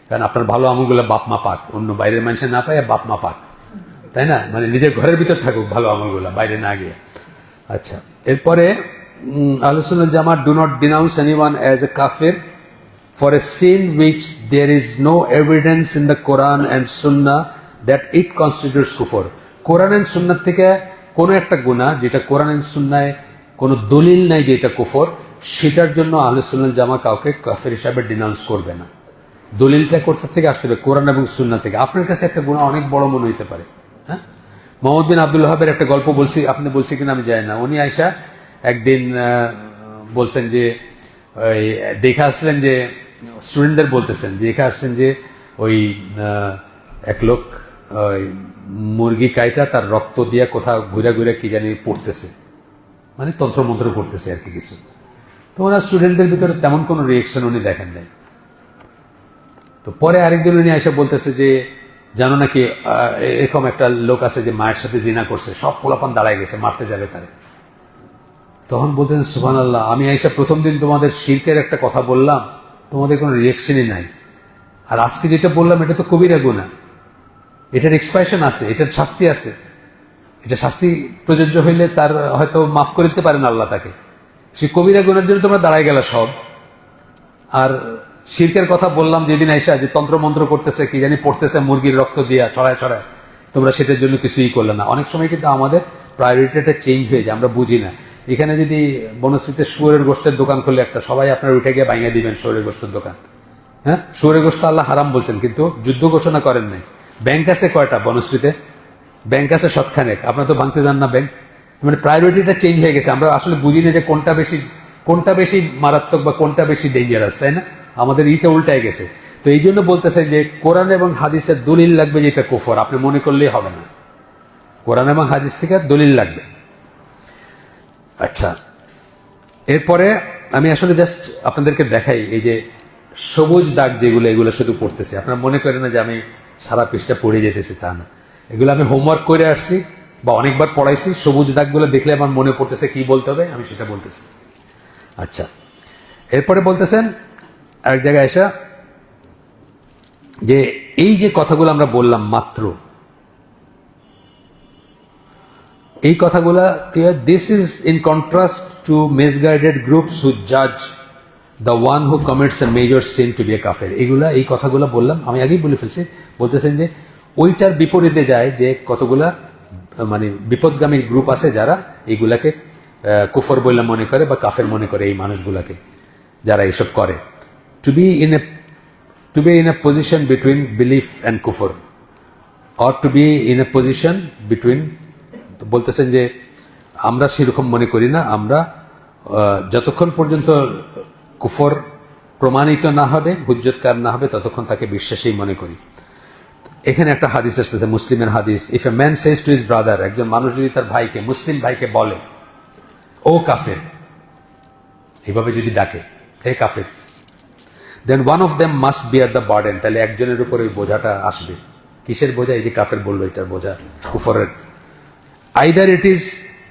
কারণ আপনার ভালো আমলগুলো বাপ মা পাক, অন্য বাইরের মানুষের না পায়, বাপ মা পাক, তাই না? মানে নিজের ঘরের ভিতর থাকুক ভালো আমলগুলো, বাইরে না গিয়ে। আচ্ছা, এরপরে আহলে সুন্নাত জামাত do not denounce anyone as a কাফির for a sin which there is no evidence in the Quran and Sunnah that it constitutes kufr. কোরআন এন্ড সুন্নাহ থেকে কোনো একটা গুনাহ যেটা কোরআন এন্ড সুন্নায় কোনো দলিল নাই যে এটা কুফর, সেটার জন্য আহলে সুন্নাত জামাত কাউকে কাফির হিসাবে ডিনাউন্স করবে না। দলিলটা কোথা থেকে আসতে হবে? কোরআন এবং সুন্নাহ থেকে। আপনার কাছে একটা গুনাহ অনেক বড় মনে হইতে পারে, হ্যাঁ। মোহাম্মদ বিন আব্দুল ওয়াহাবের একটা গল্প বলছি, আপনি বলছি কিনা আমি জানি না। উনি আয়সা একদিন বলছেন যে ওই দেখে আসলেন যে স্টুডেন্টদের বলতেছেন যে দেখে আসছেন যে ওই এক লোক মুরগি কাইটা তার রক্ত দিয়ে কোথাও ঘুরে ঘুরে কি জানি পড়তেছে, মানে তন্ত্রমন্ত্র করতেছে আর কি কিছু। তো ওনার স্টুডেন্টদের ভিতরে তেমন কোনো রিয়েকশন উনি দেখেন নাই। তো পরে আরেকদিন উনি এসে বলতেছে যে জানো নাকি এরকম একটা লোক আছে যে মায়ের সাথে জিনা করছে, সব পোলাপান দাঁড়ায় গেছে, মারতে যাবে তারে। তখন বলতেন সুবহানাল্লাহ, আমি আইসা প্রথম দিন তোমাদের শিরকের একটা কথা বললাম, তোমাদের কোনো রিয়েকশনই নাই, আর আজকে যেটা বললাম এটা তো কবিরা গুনাহ, এটার এক্সপ্রেশন আছে, এটার শাস্তি আছে, এটা শাস্তি প্রযোজ্য হইলে তার হয়তো মাফ করে দিতে পারেন আল্লাহ তাকে। সেই কবিরা গুনার জন্য তোমরা দাঁড়ায় গেল সব। আর শিরকের কথা বললাম যেদিন আইসা যে তন্ত্রমন্ত্র করতেছে কি জানি পড়তেছে মুরগির রক্ত দিয়া ছড়ায় ছড়ায়, তোমরা সেটার জন্য কিছুই করলে না। অনেক সময় কিন্তু আমাদের প্রায়োরিটিটা চেঞ্জ হয়ে যায়, আমরা বুঝি না। এখানে যদি বনশ্রীতে শুয়োরের গোষ্ঠের দোকান খুললে একটা, সবাই আপনার উঠে গিয়ে ভাঙিয়ে দিবেন শুয়োরের গোষ্ঠের দোকান, হ্যাঁ। শুয়োরের গোষ্ঠ আল্লাহ হারাম বলছেন কিন্তু যুদ্ধ ঘোষণা করেন নাই। ব্যাংক আছে কয়টা বনশ্রীতে? ব্যাংক আছে শতখানেক, আপনার তো ভাঙতে যান না ব্যাংক। মানে প্রায়োরিটিটা চেঞ্জ হয়ে গেছে, আমরা আসলে বুঝি না যে কোনটা বেশি মারাত্মক বা কোনটা বেশি ডেঞ্জারাস, তাই না? আমাদের ইটা উল্টায় গেছে। তো এই জন্য বলতেছে যে কোরআন এবং হাদিসের দলিল লাগবে যেটা কুফর, আপনি মনে করলেই হবে না, কোরআন এবং হাদিস থেকে দলিল লাগবে। আচ্ছা, এরপরে আমি আসলে জাস্ট আপনাদেরকে দেখাই এই যে সবুজ দাগ যেগুলো, এগুলো শুধু পড়তেছি। আপনারা মনে করেন না যে আমি সারা পৃষ্ঠা পড়ে যেতেছি, তা না। এগুলো আমি হোমওয়ার্ক করে আসছি বা অনেকবার পড়াইছি। সবুজ দাগগুলো দেখলে আমার মনে পড়তেছে কি বলতে হবে, আমি সেটা বলতেছি। আচ্ছা, এরপরে বলতেছেন আরেক জায়গায় এসা যে এই যে কথাগুলো আমরা বললাম মাত্র, এই কথাগুলা this is in contrast to misguided groups who জাজ the one who commits a major sin to be a কাফের। এই কথাগুলো বললাম, আমি আগেই বলে ফেলছি। বলতেছেন যে ওইটার বিপরীতে যায় যে কতগুলা মানে বিপদগামী গ্রুপ আছে যারা এইগুলাকে কুফর বলে মনে করে বা কাফের মনে করে, এই মানুষগুলাকে যারা এইসব করে। To be in a position between belief and কুফর, or to be in a position between. বলতেছেন যে আমরা সেরকম মনে করি না, আমরা যতক্ষণ পর্যন্ত কুফর প্রমাণিত না হবে, হুজ্জতকার না হবে, ততক্ষণ তাকে বিশ্বাসী মনে করি। এখানে একটা হাদিস আসতেছে, মুসলিমের হাদিস। If a man says to his brother, একজন মানুষ যদি তার ভাইকে, মুসলিম ভাইকে বলে ও কাফের, এইভাবে যদি ডাকে হে কাফের, then one of them must bear the burden, তাহলে একজনের উপর ওই বোঝাটা আসবে। কিসের বোঝা? এই যে কাফের বললো এটার বোঝা, কুফরের। Either it is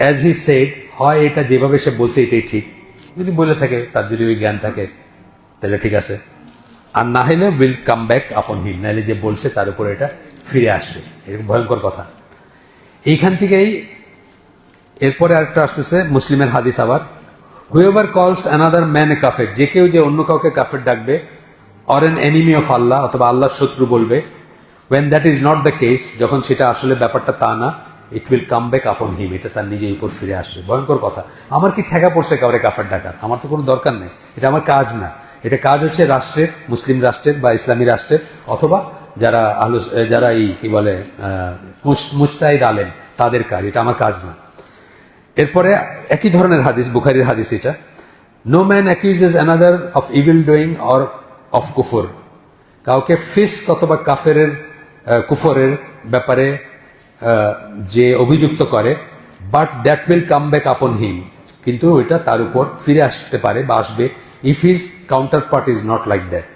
as he said, হয় এটা যেভাবে সে বলছে এটাই ঠিক, যদি বলে থাকে, তার যদি ওই জ্ঞান থাকে তাহলে ঠিক আছে, আর না হলে উইল কাম ব্যাক আপন হিম, নাহলে যে বলছে তার উপরে এটা ফিরে আসবে। এরকম ভয়ঙ্কর কথা। এইখান থেকেই এরপরে আরেকটা আসতেছে মুসলিমের হাদিস আবার, হুএভার কলস অ্যানাদার ম্যান এ কাফের, যে কেউ যে অন্য কাউকে কাফের ডাকবে, or an enemy of Allah, অথবা আল্লাহর শত্রু বলবে, when that is not the case, যখন সেটা আসলে ব্যাপারটা তা না, it will come back upon হিম, এটা তার নিজের উপর ফিরে আসবে। ভয়ঙ্কর কথা। আমার কি ঠেকা পড়ছে কাউরে কাফের ডাকার? আমার তো কোনো দরকার নেই, এটা আমার কাজ না। এটা কাজ হচ্ছে রাষ্ট্রের, মুসলিম রাষ্ট্রের বা ইসলামী রাষ্ট্রের, অথবা যারা এই কি বলে মুজতাহিদ আলেম, তাদের কাজ, এটা আমার কাজ না। এরপরে একই ধরনের হাদিস, বুখারীর হাদিস এটা, no man accuses another of evil doing or of কুফর, কাউকে ফিস্ক অথবা কাফেরের কুফরের ব্যাপারে যে অভিযুক্ত করে, but that will come back upon him, কিন্তু ওইটা তার উপর ফিরে আসতে পারে বা আসবে, if his counter part is not like that,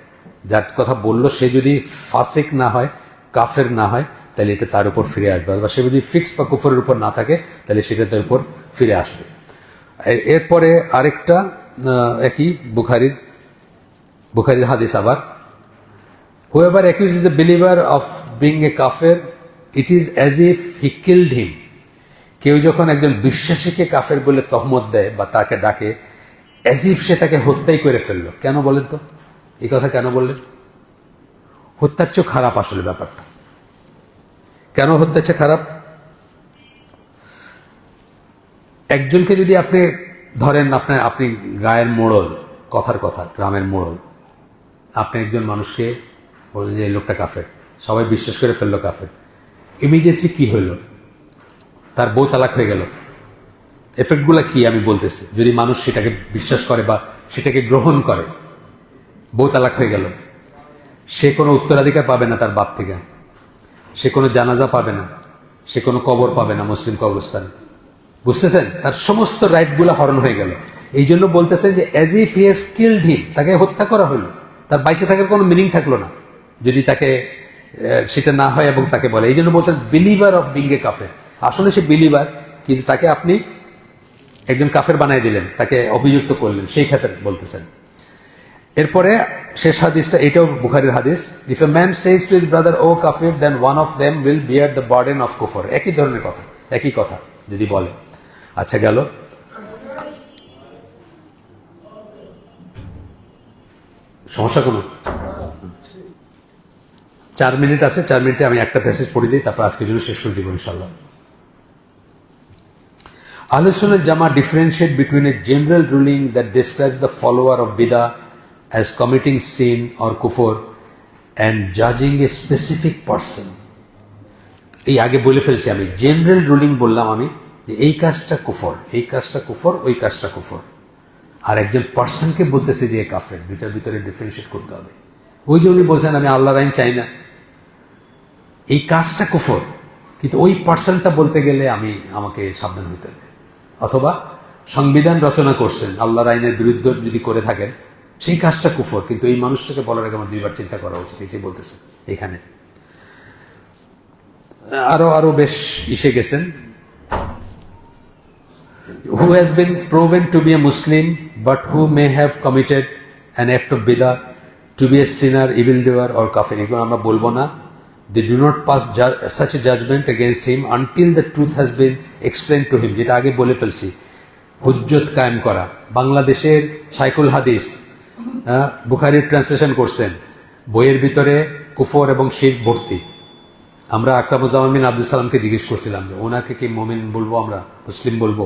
যার কথা বললো সে যদি ফাসিক না হয়, কাফের না হয়, তাহলে এটা তার উপর ফিরে আসবে, বা সে যদি ফিক্স বা কুফরের উপর না থাকে তাহলে সেটা তার উপর ফিরে আসবে। এরপরে আরেকটা একই বুখারীর হাদিস আবার, whoever accuses a believer of being a kafir, it is as if he killed him. কেউ যখন একজন বিশ্বাসীকে কাফের বলে তহমত দেয় বা তাকে ডাকে, as if সে তাকে হত্যাই করে ফেললো। কেন বলেন তো এই কথা কেন বললেন? হত্যার চেয়ে খারাপ আসলে ব্যাপারটা। কেন হত্যার চেয়ে খারাপ? একজনকে যদি আপনি ধরেন, আপনি গায়ের মোড়ল, কথার কথা গ্রামের মোড়ল, আপনি একজন মানুষকে বললেন যে এই লোকটা কাফের, সবাই বিশ্বাস করে ফেললো কাফের, ইমিডিয়েটলি কি হইল? তার বউ তালাক হয়ে গেল। এফেক্টগুলো কি আমি বলতেছি, যদি মানুষ সেটাকে বিশ্বাস করে বা সেটাকে গ্রহণ করে, বউ তালাক হয়ে গেল, সে কোনো উত্তরাধিকার পাবে না তার বাপ থেকে, সে কোনো জানাজা পাবে না, সে কোনো কবর পাবে না মুসলিম কবরস্থানে, বুঝতেছেন? তার সমস্ত রাইটগুলো হরণ হয়ে গেল। এই জন্য বলতেছেন যে as if he has killed him, তাকে হত্যা করা হলো, তার বাইচে থাকার কোনো মিনিং থাকলো না যদি তাকে সেটা না হয় এবং তাকে বলে। এই জন্য বলছেন বিলিভার অফ বিং এ কাফের, আসলে সে বিলিভার, কিন্তু তাকে আপনি একজন কাফের বানাই দিলেন, তাকে অভিযুক্ত করলেন, সেই ক্ষেত্রে বলতেছেন। এরপরে শেষ হাদিসটা, এটাও বুখারীর হাদিস, if a man says to his brother O কাফির, then one of them will bear the burden of কুফর। একই ধরনের কথা, একই কথা যদি বলে। আচ্ছা, গেল। সমস্যা কোনো? 4 মিনিট আছে, 4 মিনিটে আমি একটা প্যাসেজ পড়ে দিই, তারপর আজকের জন্য শেষ করে দিব ইনশাআল্লাহ। আহলে সুন্নাহ জামা differentiate between a general ruling that describes the follower of bidah as committing sin or kufur and judging a specific person. এই আগে বলে ফেলছি আমি, জেনারেল রুলিং বললাম আমি যে এই কাজটা কুফর, এই কাজটা কুফর, ওই কাজটা কুফর, আর একজন পার্সনকে বলতেছে যে কাফের। দুইটার ভিতরে ডিফারেন্সিয়েট করতে হবে। ওই যে উনি বলছেন আমি আল্লাহর আইন চাই না, এই কাজটা কুফর, কিন্তু ওই পার্সনটা বলতে গেলে আমাকে সাবধান হইতে হবে। অথবা সংবিধান রচনা করছেন, আল্লাহর আইনের বিরুদ্ধে যদি করে থাকেন, সেই কাজটা কুফর, কিন্তু এই মানুষটাকে বলার আগে আমার 2বার চিন্তা করা উচিত, এটাই বলতেছে এখানে। আরো বেশ ইসে গেছেন, who has been proven to be a Muslim but who may have committed an act of bidah to be a sinner, evildoer or kafir. এগুলো আমরা বলবো না। They do not pass such a judgment against him until the truth has been explained to him. যেটা আগে বলে ফেলছি, হুজ্জত কায়েম করা। বাংলাদেশের শাইখুল হাদিস বুখারীর ট্রান্সলেশন করছেন, বইয়ের ভিতরে কুফর এবং শিরক ভর্তি। আমরা আকরামুজ্জামান বিন আব্দুল সালামকে জিজ্ঞেস করছিলাম যে ওনাকে কি মুমিন বলবো, আমরা মুসলিম বলবো?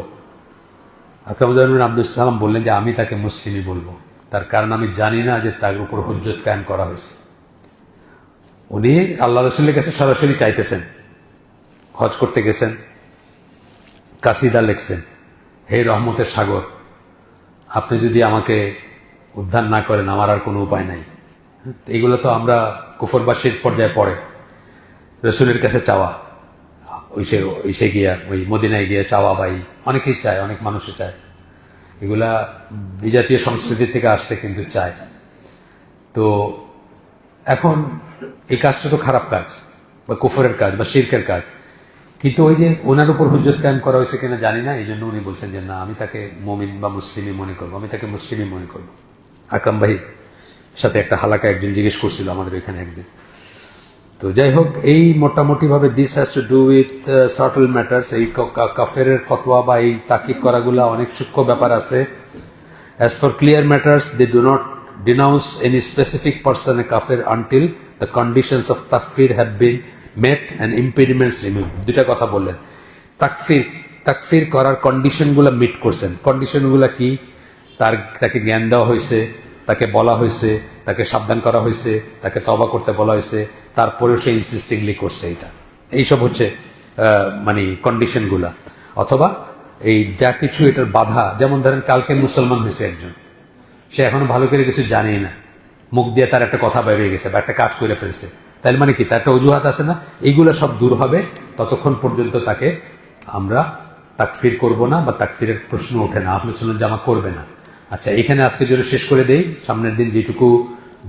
আকরামুজ্জামান বিন আব্দুল সালাম বললেন যে আমি তাকে মুসলিমই বলবো, তার কারণ আমি জানি না যে তার উপর হুজ্জত কায়েম করা হয়েছে। উনি আল্লাহ রাসূলের কাছে সরাসরি চাইতেছেন, হজ করতে গেছেন, কাসিদা লিখছেন, হে রহমতের সাগর, আপনি যদি আমাকে উদ্ধার না করেন আমার আর কোনো উপায় নাই। এগুলো তো আমরা কুফরবাসীর পর্যায়ে পড়ে রসুলের কাছে চাওয়া, ওইসে গিয়া ওই মদিনায় গিয়ে চাওয়া, বাই অনেকেই চায়, অনেক মানুষে চায়। এগুলা বিজাতীয় সংস্কৃতি থেকে আসছে, কিন্তু চায়। তো এখন এই কাজটা তো খারাপ কাজ বা কুফরের কাজ বা শিরকের কাজ, কিন্তু ওই যে ওনার উপর হুজ্জত কায়েম করা হয়েছে কিনা জানি না, এই জন্য উনি বলছেন যে না, আমি তাকে মুমিন বা মুসলিমই মনে করবো, আমি তাকে মুসলিমই মনে করবো। আকরাম ভাই সাথে একটা হালাকা একজন জিজ্ঞেস করছিল আমাদের এখানে একদিন। তো যাই হোক, এই মোটামুটিভাবে this has to do with subtle matters. এই কাফের ফতোয়া বা এই তাকিদ করাগুলা অনেক সূক্ষ্ম ব্যাপার আছে। As for clear matters, they do not denounce any specific person a kafir until the conditions of takfir have been met and impediments removed. দুইটা কথা বললেন, তাকফির করার কন্ডিশনগুলো মিট করছেন। কন্ডিশনগুলো কি? তাকে জ্ঞান দেওয়া হয়েছে, তাকে বলা হয়েছে, তাকে সাবধান করা হয়েছে, তাকে তওবা করতে বলা হয়েছে, তারপরেও সে ইনসিস্টিংলি করছে। এইসব হচ্ছে মানে কন্ডিশনগুলা। অথবা এই যা কিছু এটার বাধা, যেমন ধরেন কালকে মুসলমান হয়েছে একজন, সে এখনো ভালো করে কিছু জানেই না, মুখ দিয়ে তার একটা কথা বেরিয়ে গেছে বা একটা কাজ করে ফেলছে, তাই মানে কি তার একটা অজুহাত আছে না? এইগুলো সব দূর হবে, ততক্ষণ পর্যন্ত তাকে আমরা তাকফির করব না বা তাকফিরের প্রশ্ন ওঠে না, আহলে সুন্নাত জামা করবে না। আচ্ছা, এখানে আজকে জন্য শেষ করে দেই। সামনের দিন যেটুকু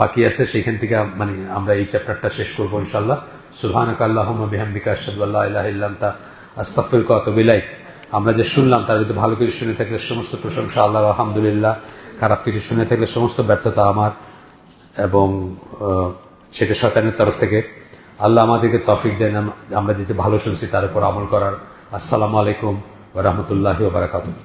বাকি আছে, সেখান থেকে মানে আমরা এই চ্যাপ্টারটা শেষ করবো ইনশাল্লাহ। সুবহানাকা আল্লাহুম্মা বিহামদিকা আশহাদু আল্লা ইলাহা ইল্লা আনতা আস্তাগফিরুকা ওয়া আতুবু ইলাইক। আমরা যে শুনলাম তার ভিতরে ভালো কিছু শুনে থাকলে সমস্ত প্রশংসা আল্লাহর, আলহামদুলিল্লাহ। খারাপ কিছু শুনে থাকলে সমস্ত ব্যর্থতা আমার, এবং সেটা শয়তানের তরফ থেকে। আল্লাহ আমাদেরকে তৌফিক দেন আমরা যেটা ভালো শুনছি তার উপর আমল করার। আসসালামু আলাইকুম ওয়া রাহমাতুল্লাহি ওয়া বারাকাতুহু।